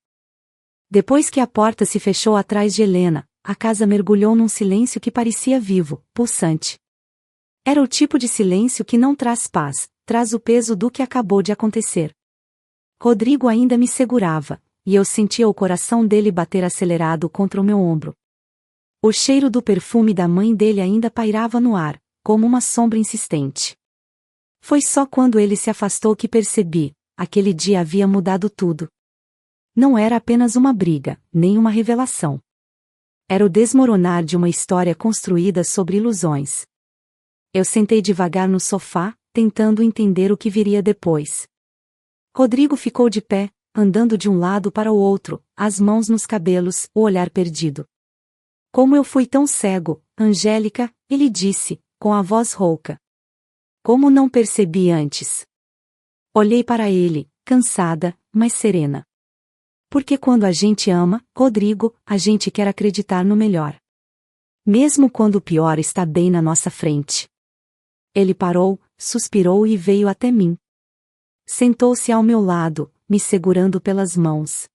Depois que a porta se fechou atrás de Helena, a casa mergulhou num silêncio que parecia vivo, pulsante. Era o tipo de silêncio que não traz paz, traz o peso do que acabou de acontecer. Rodrigo ainda me segurava, e eu sentia o coração dele bater acelerado contra o meu ombro. O cheiro do perfume da mãe dele ainda pairava no ar, como uma sombra insistente. Foi só quando ele se afastou que percebi, aquele dia havia mudado tudo. Não era apenas uma briga, nem uma revelação. Era o desmoronar de uma história construída sobre ilusões. Eu sentei devagar no sofá, tentando entender o que viria depois. Rodrigo ficou de pé, andando de um lado para o outro, as mãos nos cabelos, o olhar perdido. Como eu fui tão cego, Angélica, ele disse, com a voz rouca. Como não percebi antes? Olhei para ele, cansada, mas serena. Porque quando a gente ama, Rodrigo, a gente quer acreditar no melhor. Mesmo quando o pior está bem na nossa frente. Ele parou, suspirou e veio até mim. Sentou-se ao meu lado, me segurando pelas mãos.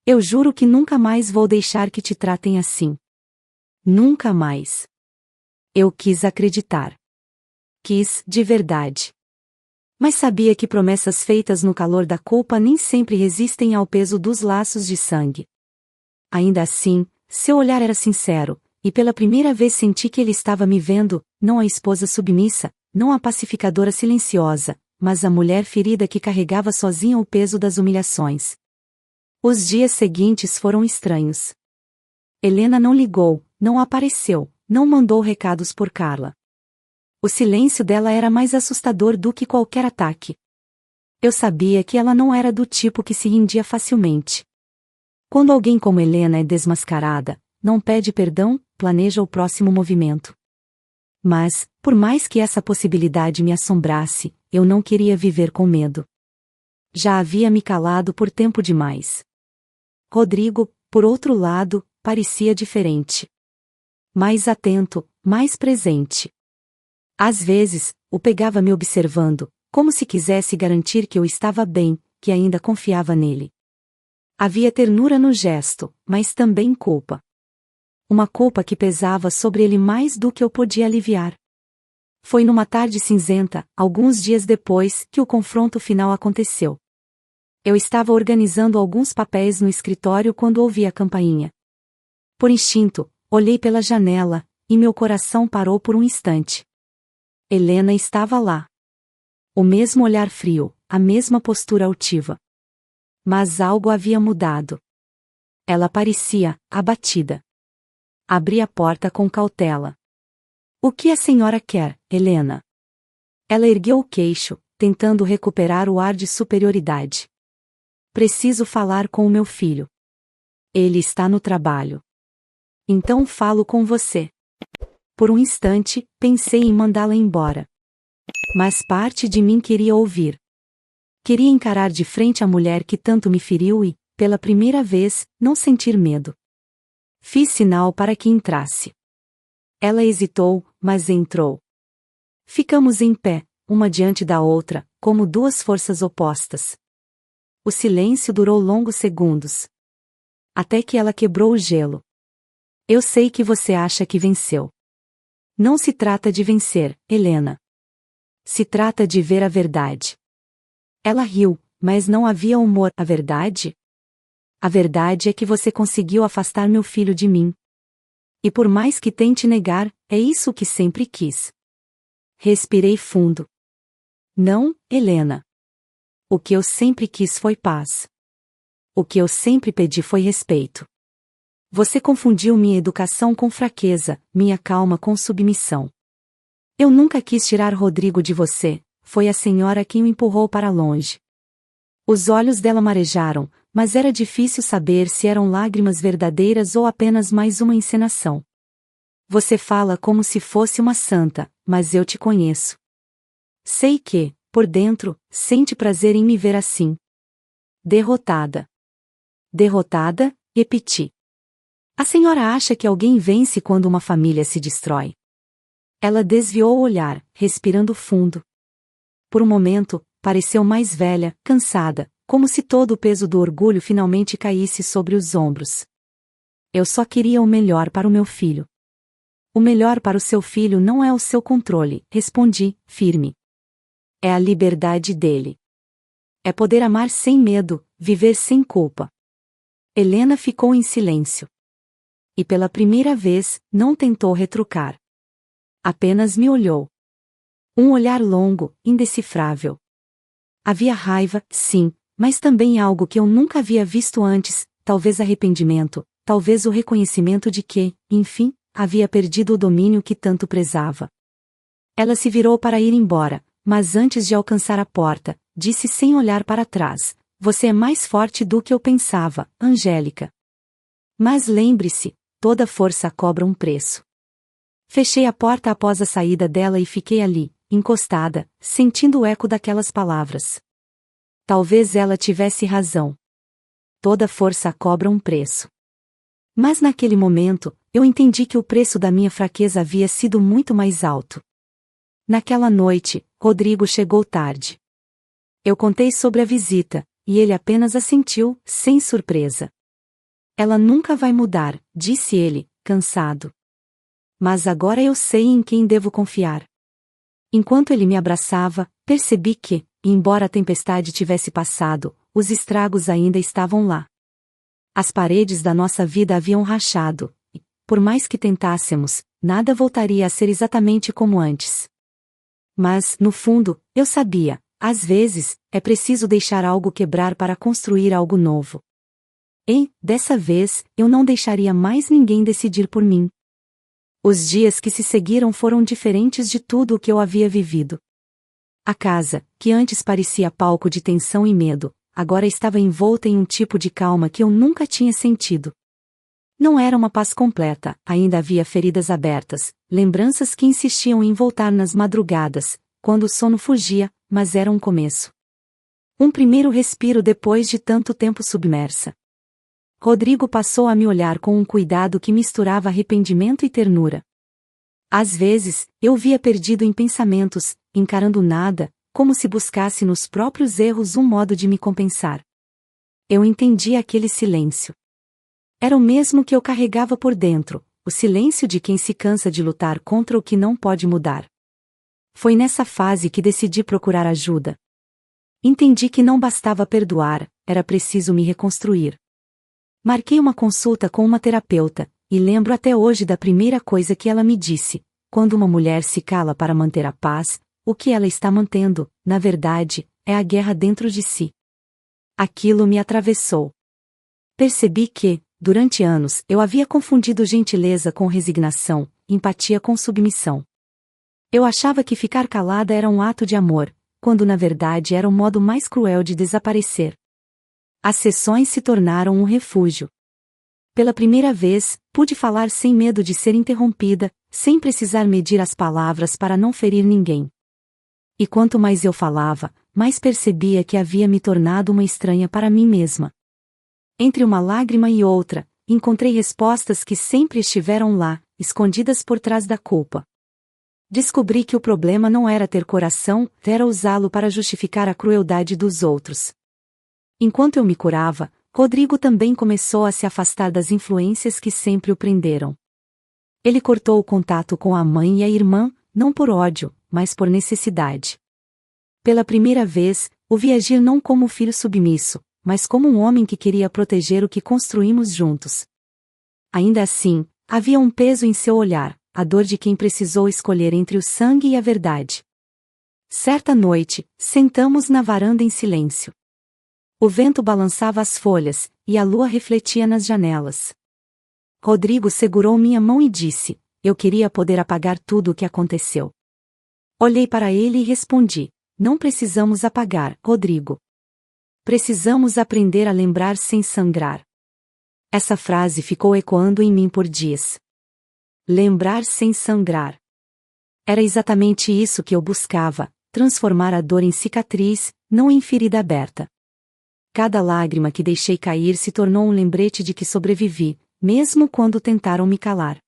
Eu juro que nunca mais vou deixar que te tratem assim. Nunca mais. Eu quis acreditar. Quis, de verdade. Mas sabia que promessas feitas no calor da culpa nem sempre resistem ao peso dos laços de sangue. Ainda assim, seu olhar era sincero, e pela primeira vez senti que ele estava me vendo, não a esposa submissa, não a pacificadora silenciosa, mas a mulher ferida que carregava sozinha o peso das humilhações. Os dias seguintes foram estranhos. Helena não ligou, não apareceu, não mandou recados por Carla. O silêncio dela era mais assustador do que qualquer ataque. Eu sabia que ela não era do tipo que se rendia facilmente. Quando alguém como Helena é desmascarada, não pede perdão, planeja o próximo movimento. Mas, por mais que essa possibilidade me assombrasse, eu não queria viver com medo. Já havia me calado por tempo demais. Rodrigo, por outro lado, parecia diferente. Mais atento, mais presente. Às vezes, o pegava me observando, como se quisesse garantir que eu estava bem, que ainda confiava nele. Havia ternura no gesto, mas também culpa. Uma culpa que pesava sobre ele mais do que eu podia aliviar. Foi numa tarde cinzenta, alguns dias depois, que o confronto final aconteceu. Eu estava organizando alguns papéis no escritório quando ouvi a campainha. Por instinto, olhei pela janela, e meu coração parou por um instante. Helena estava lá. O mesmo olhar frio, a mesma postura altiva. Mas algo havia mudado. Ela parecia abatida. Abri a porta com cautela. O que a senhora quer, Helena? Ela ergueu o queixo, tentando recuperar o ar de superioridade. Preciso falar com o meu filho. Ele está no trabalho. Então falo com você. Por um instante, pensei em mandá-la embora. Mas parte de mim queria ouvir. Queria encarar de frente a mulher que tanto me feriu e, pela primeira vez, não sentir medo. Fiz sinal para que entrasse. Ela hesitou, mas entrou. Ficamos em pé, uma diante da outra, como duas forças opostas. O silêncio durou longos segundos. Até que ela quebrou o gelo. Eu sei que você acha que venceu. Não se trata de vencer, Helena. Se trata de ver a verdade. Ela riu, mas não havia humor. A verdade? A verdade é que você conseguiu afastar meu filho de mim. E por mais que tente negar, é isso que sempre quis. Respirei fundo. Não, Helena. O que eu sempre quis foi paz. O que eu sempre pedi foi respeito. Você confundiu minha educação com fraqueza, minha calma com submissão. Eu nunca quis tirar Rodrigo de você, foi a senhora quem o empurrou para longe. Os olhos dela marejaram, mas era difícil saber se eram lágrimas verdadeiras ou apenas mais uma encenação. Você fala como se fosse uma santa, mas eu te conheço. Sei que, por dentro, sente prazer em me ver assim. Derrotada. Derrotada, repeti. A senhora acha que alguém vence quando uma família se destrói? Ela desviou o olhar, respirando fundo. Por um momento, pareceu mais velha, cansada, como se todo o peso do orgulho finalmente caísse sobre os ombros. Eu só queria o melhor para o meu filho. O melhor para o seu filho não é o seu controle, respondi, firme. É a liberdade dele. É poder amar sem medo, viver sem culpa. Helena ficou em silêncio. E pela primeira vez, não tentou retrucar. Apenas me olhou. Um olhar longo, indecifrável. Havia raiva, sim, mas também algo que eu nunca havia visto antes, talvez arrependimento, talvez o reconhecimento de que, enfim, havia perdido o domínio que tanto prezava. Ela se virou para ir embora, mas antes de alcançar a porta, disse sem olhar para trás: Você é mais forte do que eu pensava, Angélica. Mas lembre-se, toda força cobra um preço. Fechei a porta após a saída dela e fiquei ali, encostada, sentindo o eco daquelas palavras. Talvez ela tivesse razão. Toda força cobra um preço. Mas naquele momento, eu entendi que o preço da minha fraqueza havia sido muito mais alto. Naquela noite, Rodrigo chegou tarde. Eu contei sobre a visita, e ele apenas assentiu, sem surpresa. Ela nunca vai mudar, disse ele, cansado. Mas agora eu sei em quem devo confiar. Enquanto ele me abraçava, percebi que, embora a tempestade tivesse passado, os estragos ainda estavam lá. As paredes da nossa vida haviam rachado, e, por mais que tentássemos, nada voltaria a ser exatamente como antes. Mas, no fundo, eu sabia, às vezes, é preciso deixar algo quebrar para construir algo novo. E, dessa vez, eu não deixaria mais ninguém decidir por mim. Os dias que se seguiram foram diferentes de tudo o que eu havia vivido. A casa, que antes parecia palco de tensão e medo, agora estava envolta em um tipo de calma que eu nunca tinha sentido. Não era uma paz completa, ainda havia feridas abertas, lembranças que insistiam em voltar nas madrugadas, quando o sono fugia, mas era um começo. Um primeiro respiro depois de tanto tempo submersa. Rodrigo passou a me olhar com um cuidado que misturava arrependimento e ternura. Às vezes, eu via perdido em pensamentos, encarando nada, como se buscasse nos próprios erros um modo de me compensar. Eu entendia aquele silêncio. Era o mesmo que eu carregava por dentro, o silêncio de quem se cansa de lutar contra o que não pode mudar. Foi nessa fase que decidi procurar ajuda. Entendi que não bastava perdoar, era preciso me reconstruir. Marquei uma consulta com uma terapeuta, e lembro até hoje da primeira coisa que ela me disse: quando uma mulher se cala para manter a paz, o que ela está mantendo, na verdade, é a guerra dentro de si. Aquilo me atravessou. Percebi que, durante anos, eu havia confundido gentileza com resignação, empatia com submissão. Eu achava que ficar calada era um ato de amor, quando na verdade era o modo mais cruel de desaparecer. As sessões se tornaram um refúgio. Pela primeira vez, pude falar sem medo de ser interrompida, sem precisar medir as palavras para não ferir ninguém. E quanto mais eu falava, mais percebia que havia me tornado uma estranha para mim mesma. Entre uma lágrima e outra, encontrei respostas que sempre estiveram lá, escondidas por trás da culpa. Descobri que o problema não era ter coração, era usá-lo para justificar a crueldade dos outros. Enquanto eu me curava, Rodrigo também começou a se afastar das influências que sempre o prenderam. Ele cortou o contato com a mãe e a irmã, não por ódio, mas por necessidade. Pela primeira vez, o vi agir não como filho submisso, mas como um homem que queria proteger o que construímos juntos. Ainda assim, havia um peso em seu olhar, a dor de quem precisou escolher entre o sangue e a verdade. Certa noite, sentamos na varanda em silêncio. O vento balançava as folhas, e a lua refletia nas janelas. Rodrigo segurou minha mão e disse: eu queria poder apagar tudo o que aconteceu. Olhei para ele e respondi: não precisamos apagar, Rodrigo. Precisamos aprender a lembrar sem sangrar. Essa frase ficou ecoando em mim por dias. Lembrar sem sangrar. Era exatamente isso que eu buscava, transformar a dor em cicatriz, não em ferida aberta. Cada lágrima que deixei cair se tornou um lembrete de que sobrevivi, mesmo quando tentaram me calar.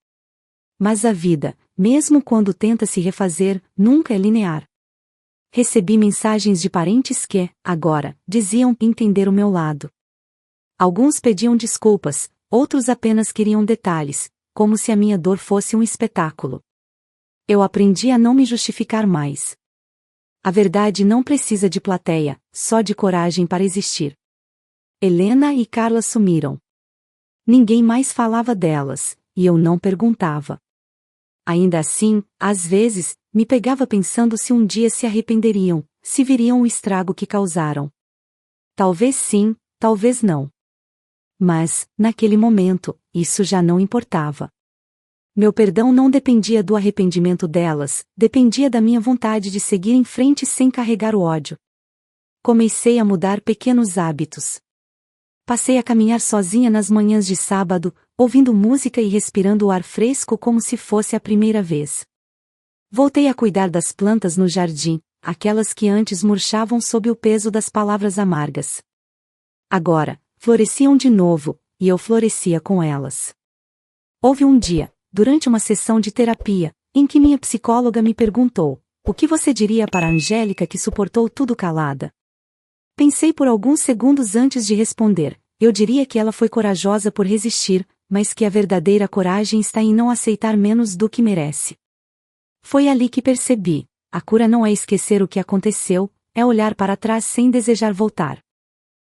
Mas a vida, mesmo quando tenta se refazer, nunca é linear. Recebi mensagens de parentes que, agora, diziam entender o meu lado. Alguns pediam desculpas, outros apenas queriam detalhes, como se a minha dor fosse um espetáculo. Eu aprendi a não me justificar mais. A verdade não precisa de plateia, só de coragem para existir. Helena e Carla sumiram. Ninguém mais falava delas, e eu não perguntava. Ainda assim, às vezes, me pegava pensando se um dia se arrependeriam, se viriam o estrago que causaram. Talvez sim, talvez não. Mas, naquele momento, isso já não importava. Meu perdão não dependia do arrependimento delas, dependia da minha vontade de seguir em frente sem carregar o ódio. comecei a mudar pequenos hábitos. Passei a caminhar sozinha nas manhãs de sábado, ouvindo música e respirando o ar fresco como se fosse a primeira vez. Voltei a cuidar das plantas no jardim, aquelas que antes murchavam sob o peso das palavras amargas. Agora, floresciam de novo, e eu florescia com elas. Houve um dia, durante uma sessão de terapia, em que minha psicóloga me perguntou: o que você diria para a Angélica que suportou tudo calada? Pensei por alguns segundos antes de responder. Eu diria que ela foi corajosa por resistir, mas que a verdadeira coragem está em não aceitar menos do que merece. Foi ali que percebi: a cura não é esquecer o que aconteceu, é olhar para trás sem desejar voltar.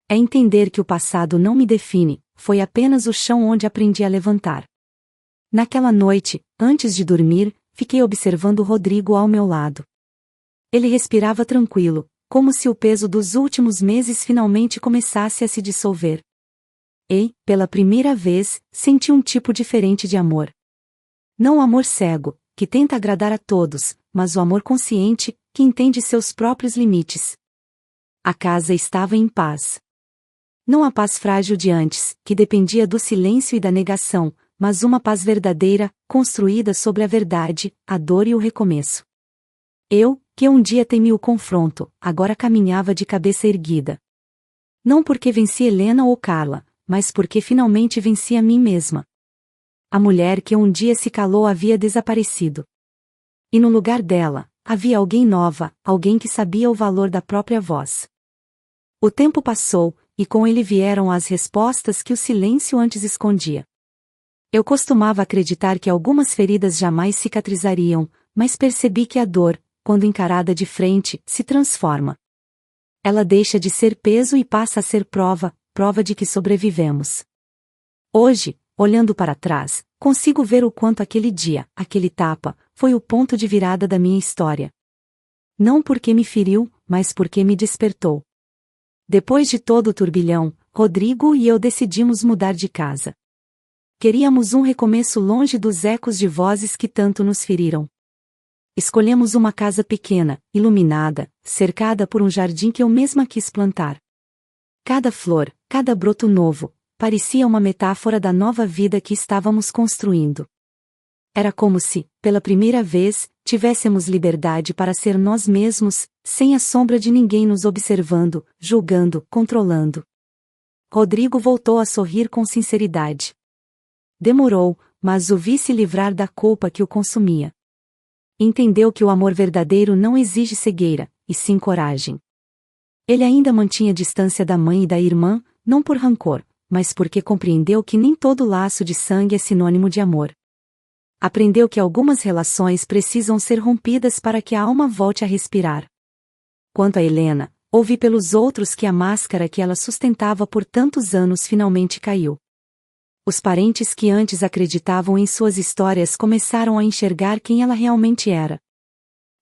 É entender que o passado não me define, foi apenas o chão onde aprendi a levantar. Naquela noite, antes de dormir, fiquei observando Rodrigo ao meu lado. Ele respirava tranquilo, como se o peso dos últimos meses finalmente começasse a se dissolver. E, pela primeira vez, senti um tipo diferente de amor. Não o amor cego, que tenta agradar a todos, mas o amor consciente, que entende seus próprios limites. A casa estava em paz. Não a paz frágil de antes, que dependia do silêncio e da negação, mas uma paz verdadeira, construída sobre a verdade, a dor e o recomeço. Eu, que um dia temi o confronto, agora caminhava de cabeça erguida. Não porque venci Helena ou Carla, mas porque finalmente venci a mim mesma. A mulher que um dia se calou havia desaparecido. E no lugar dela, havia alguém nova, alguém que sabia o valor da própria voz. O tempo passou, e com ele vieram as respostas que o silêncio antes escondia. Eu costumava acreditar que algumas feridas jamais cicatrizariam, mas percebi que a dor, quando encarada de frente, se transforma. Ela deixa de ser peso e passa a ser prova, prova de que sobrevivemos. Hoje, olhando para trás, consigo ver o quanto aquele dia, aquele tapa, foi o ponto de virada da minha história. Não porque me feriu, mas porque me despertou. Depois de todo o turbilhão, Rodrigo e eu decidimos mudar de casa. Queríamos um recomeço longe dos ecos de vozes que tanto nos feriram. Escolhemos uma casa pequena, iluminada, cercada por um jardim que eu mesma quis plantar. Cada flor, cada broto novo, parecia uma metáfora da nova vida que estávamos construindo. Era como se, pela primeira vez, tivéssemos liberdade para ser nós mesmos, sem a sombra de ninguém nos observando, julgando, controlando. Rodrigo voltou a sorrir com sinceridade. Demorou, mas o vi se livrar da culpa que o consumia. Entendeu que o amor verdadeiro não exige cegueira, e sim coragem. Ele ainda mantinha distância da mãe e da irmã, não por rancor, mas porque compreendeu que nem todo laço de sangue é sinônimo de amor. Aprendeu que algumas relações precisam ser rompidas para que a alma volte a respirar. Quanto a Helena, ouvi pelos outros que a máscara que ela sustentava por tantos anos finalmente caiu. Os parentes que antes acreditavam em suas histórias começaram a enxergar quem ela realmente era.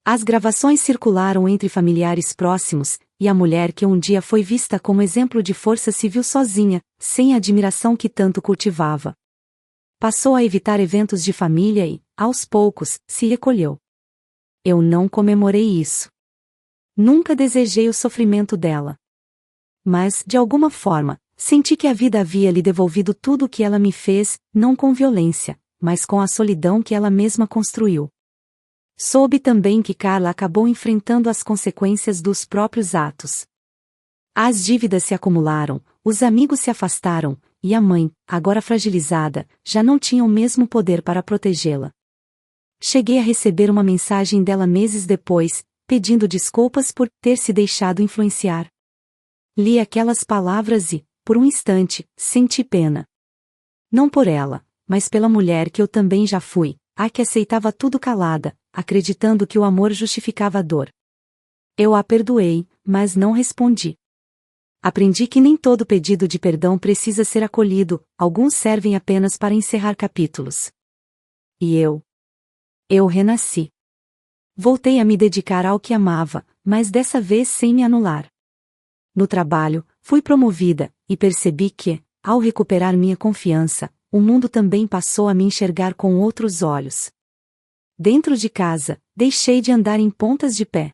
As gravações circularam entre familiares próximos, e a mulher que um dia foi vista como exemplo de força se viu sozinha, sem a admiração que tanto cultivava. Passou a evitar eventos de família e, aos poucos, se recolheu. Eu não comemorei isso. Nunca desejei o sofrimento dela. Mas, de alguma forma, senti que a vida havia lhe devolvido tudo o que ela me fez, não com violência, mas com a solidão que ela mesma construiu. Soube também que Carla acabou enfrentando as consequências dos próprios atos. As dívidas se acumularam, os amigos se afastaram, e a mãe, agora fragilizada, já não tinha o mesmo poder para protegê-la. Cheguei a receber uma mensagem dela meses depois, pedindo desculpas por ter se deixado influenciar. Li aquelas palavras e, por um instante, senti pena. Não por ela, mas pela mulher que eu também já fui, a que aceitava tudo calada, acreditando que o amor justificava a dor. Eu a perdoei, mas não respondi. Aprendi que nem todo pedido de perdão precisa ser acolhido, alguns servem apenas para encerrar capítulos. E eu renasci. Voltei a me dedicar ao que amava, mas dessa vez sem me anular. No trabalho, fui promovida, e percebi que, ao recuperar minha confiança, o mundo também passou a me enxergar com outros olhos. Dentro de casa, deixei de andar em pontas de pé.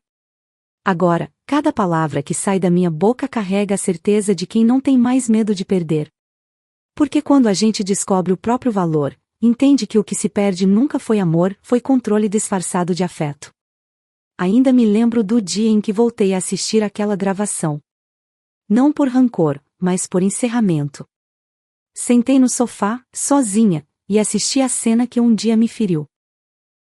Agora, Cada palavra que sai da minha boca carrega a certeza de quem não tem mais medo de perder. Porque quando a gente descobre o próprio valor, entende que o que se perde nunca foi amor, foi controle disfarçado de afeto. Ainda me lembro do dia em que voltei a assistir aquela gravação. Não por rancor, mas por encerramento. Sentei no sofá, sozinha, e assisti a cena que um dia me feriu.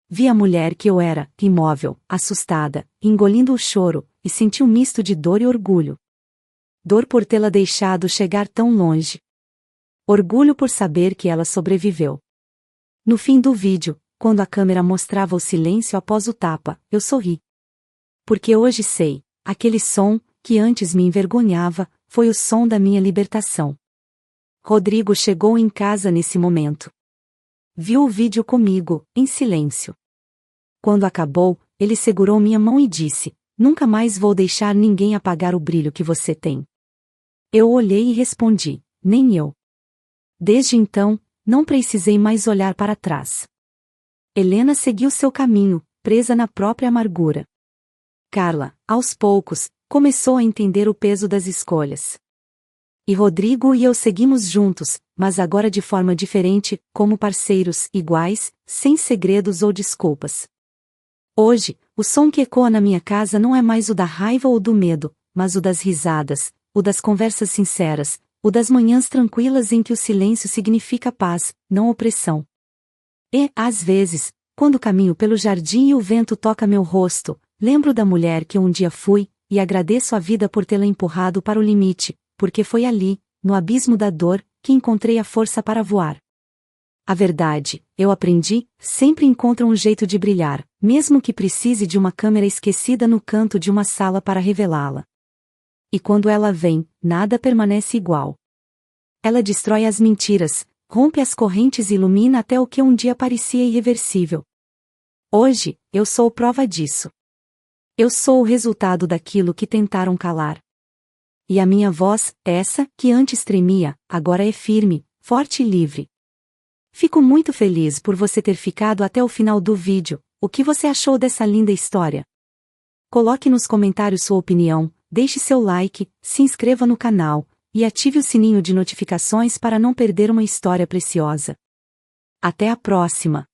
Vi a mulher que eu era, imóvel, assustada, engolindo o choro, e senti um misto de dor e orgulho. Dor por tê-la deixado chegar tão longe. Orgulho por saber que ela sobreviveu. No fim do vídeo, quando a câmera mostrava o silêncio após o tapa, eu sorri. Porque hoje sei, aquele som, que antes me envergonhava, foi o som da minha libertação. Rodrigo chegou em casa nesse momento. Viu o vídeo comigo, em silêncio. Quando acabou, ele segurou minha mão e disse: "Nunca mais vou deixar ninguém apagar o brilho que você tem." Eu olhei e respondi: "Nem eu." Desde então, não precisei mais olhar para trás. Helena seguiu seu caminho, presa na própria amargura. Carla, aos poucos, começou a entender o peso das escolhas. E Rodrigo e eu seguimos juntos, mas agora de forma diferente, como parceiros iguais, sem segredos ou desculpas. Hoje, o som que ecoa na minha casa não é mais o da raiva ou do medo, mas o das risadas, o das conversas sinceras, o das manhãs tranquilas em que o silêncio significa paz, não opressão. E, às vezes, quando caminho pelo jardim e o vento toca meu rosto, lembro da mulher que um dia fui, e agradeço a vida por tê-la empurrado para o limite, porque foi ali, no abismo da dor, que encontrei a força para voar. A verdade, eu aprendi, sempre encontra um jeito de brilhar, mesmo que precise de uma câmera esquecida no canto de uma sala para revelá-la. E quando ela vem, nada permanece igual. Ela destrói as mentiras, rompe as correntes e ilumina até o que um dia parecia irreversível. Hoje, eu sou prova disso. Eu sou o resultado daquilo que tentaram calar. E a minha voz, essa, que antes tremia, agora é firme, forte e livre. Fico muito feliz por você ter ficado até o final do vídeo. O que você achou dessa linda história? Coloque nos comentários sua opinião, deixe seu like, se inscreva no canal, e ative o sininho de notificações para não perder uma história preciosa. Até a próxima!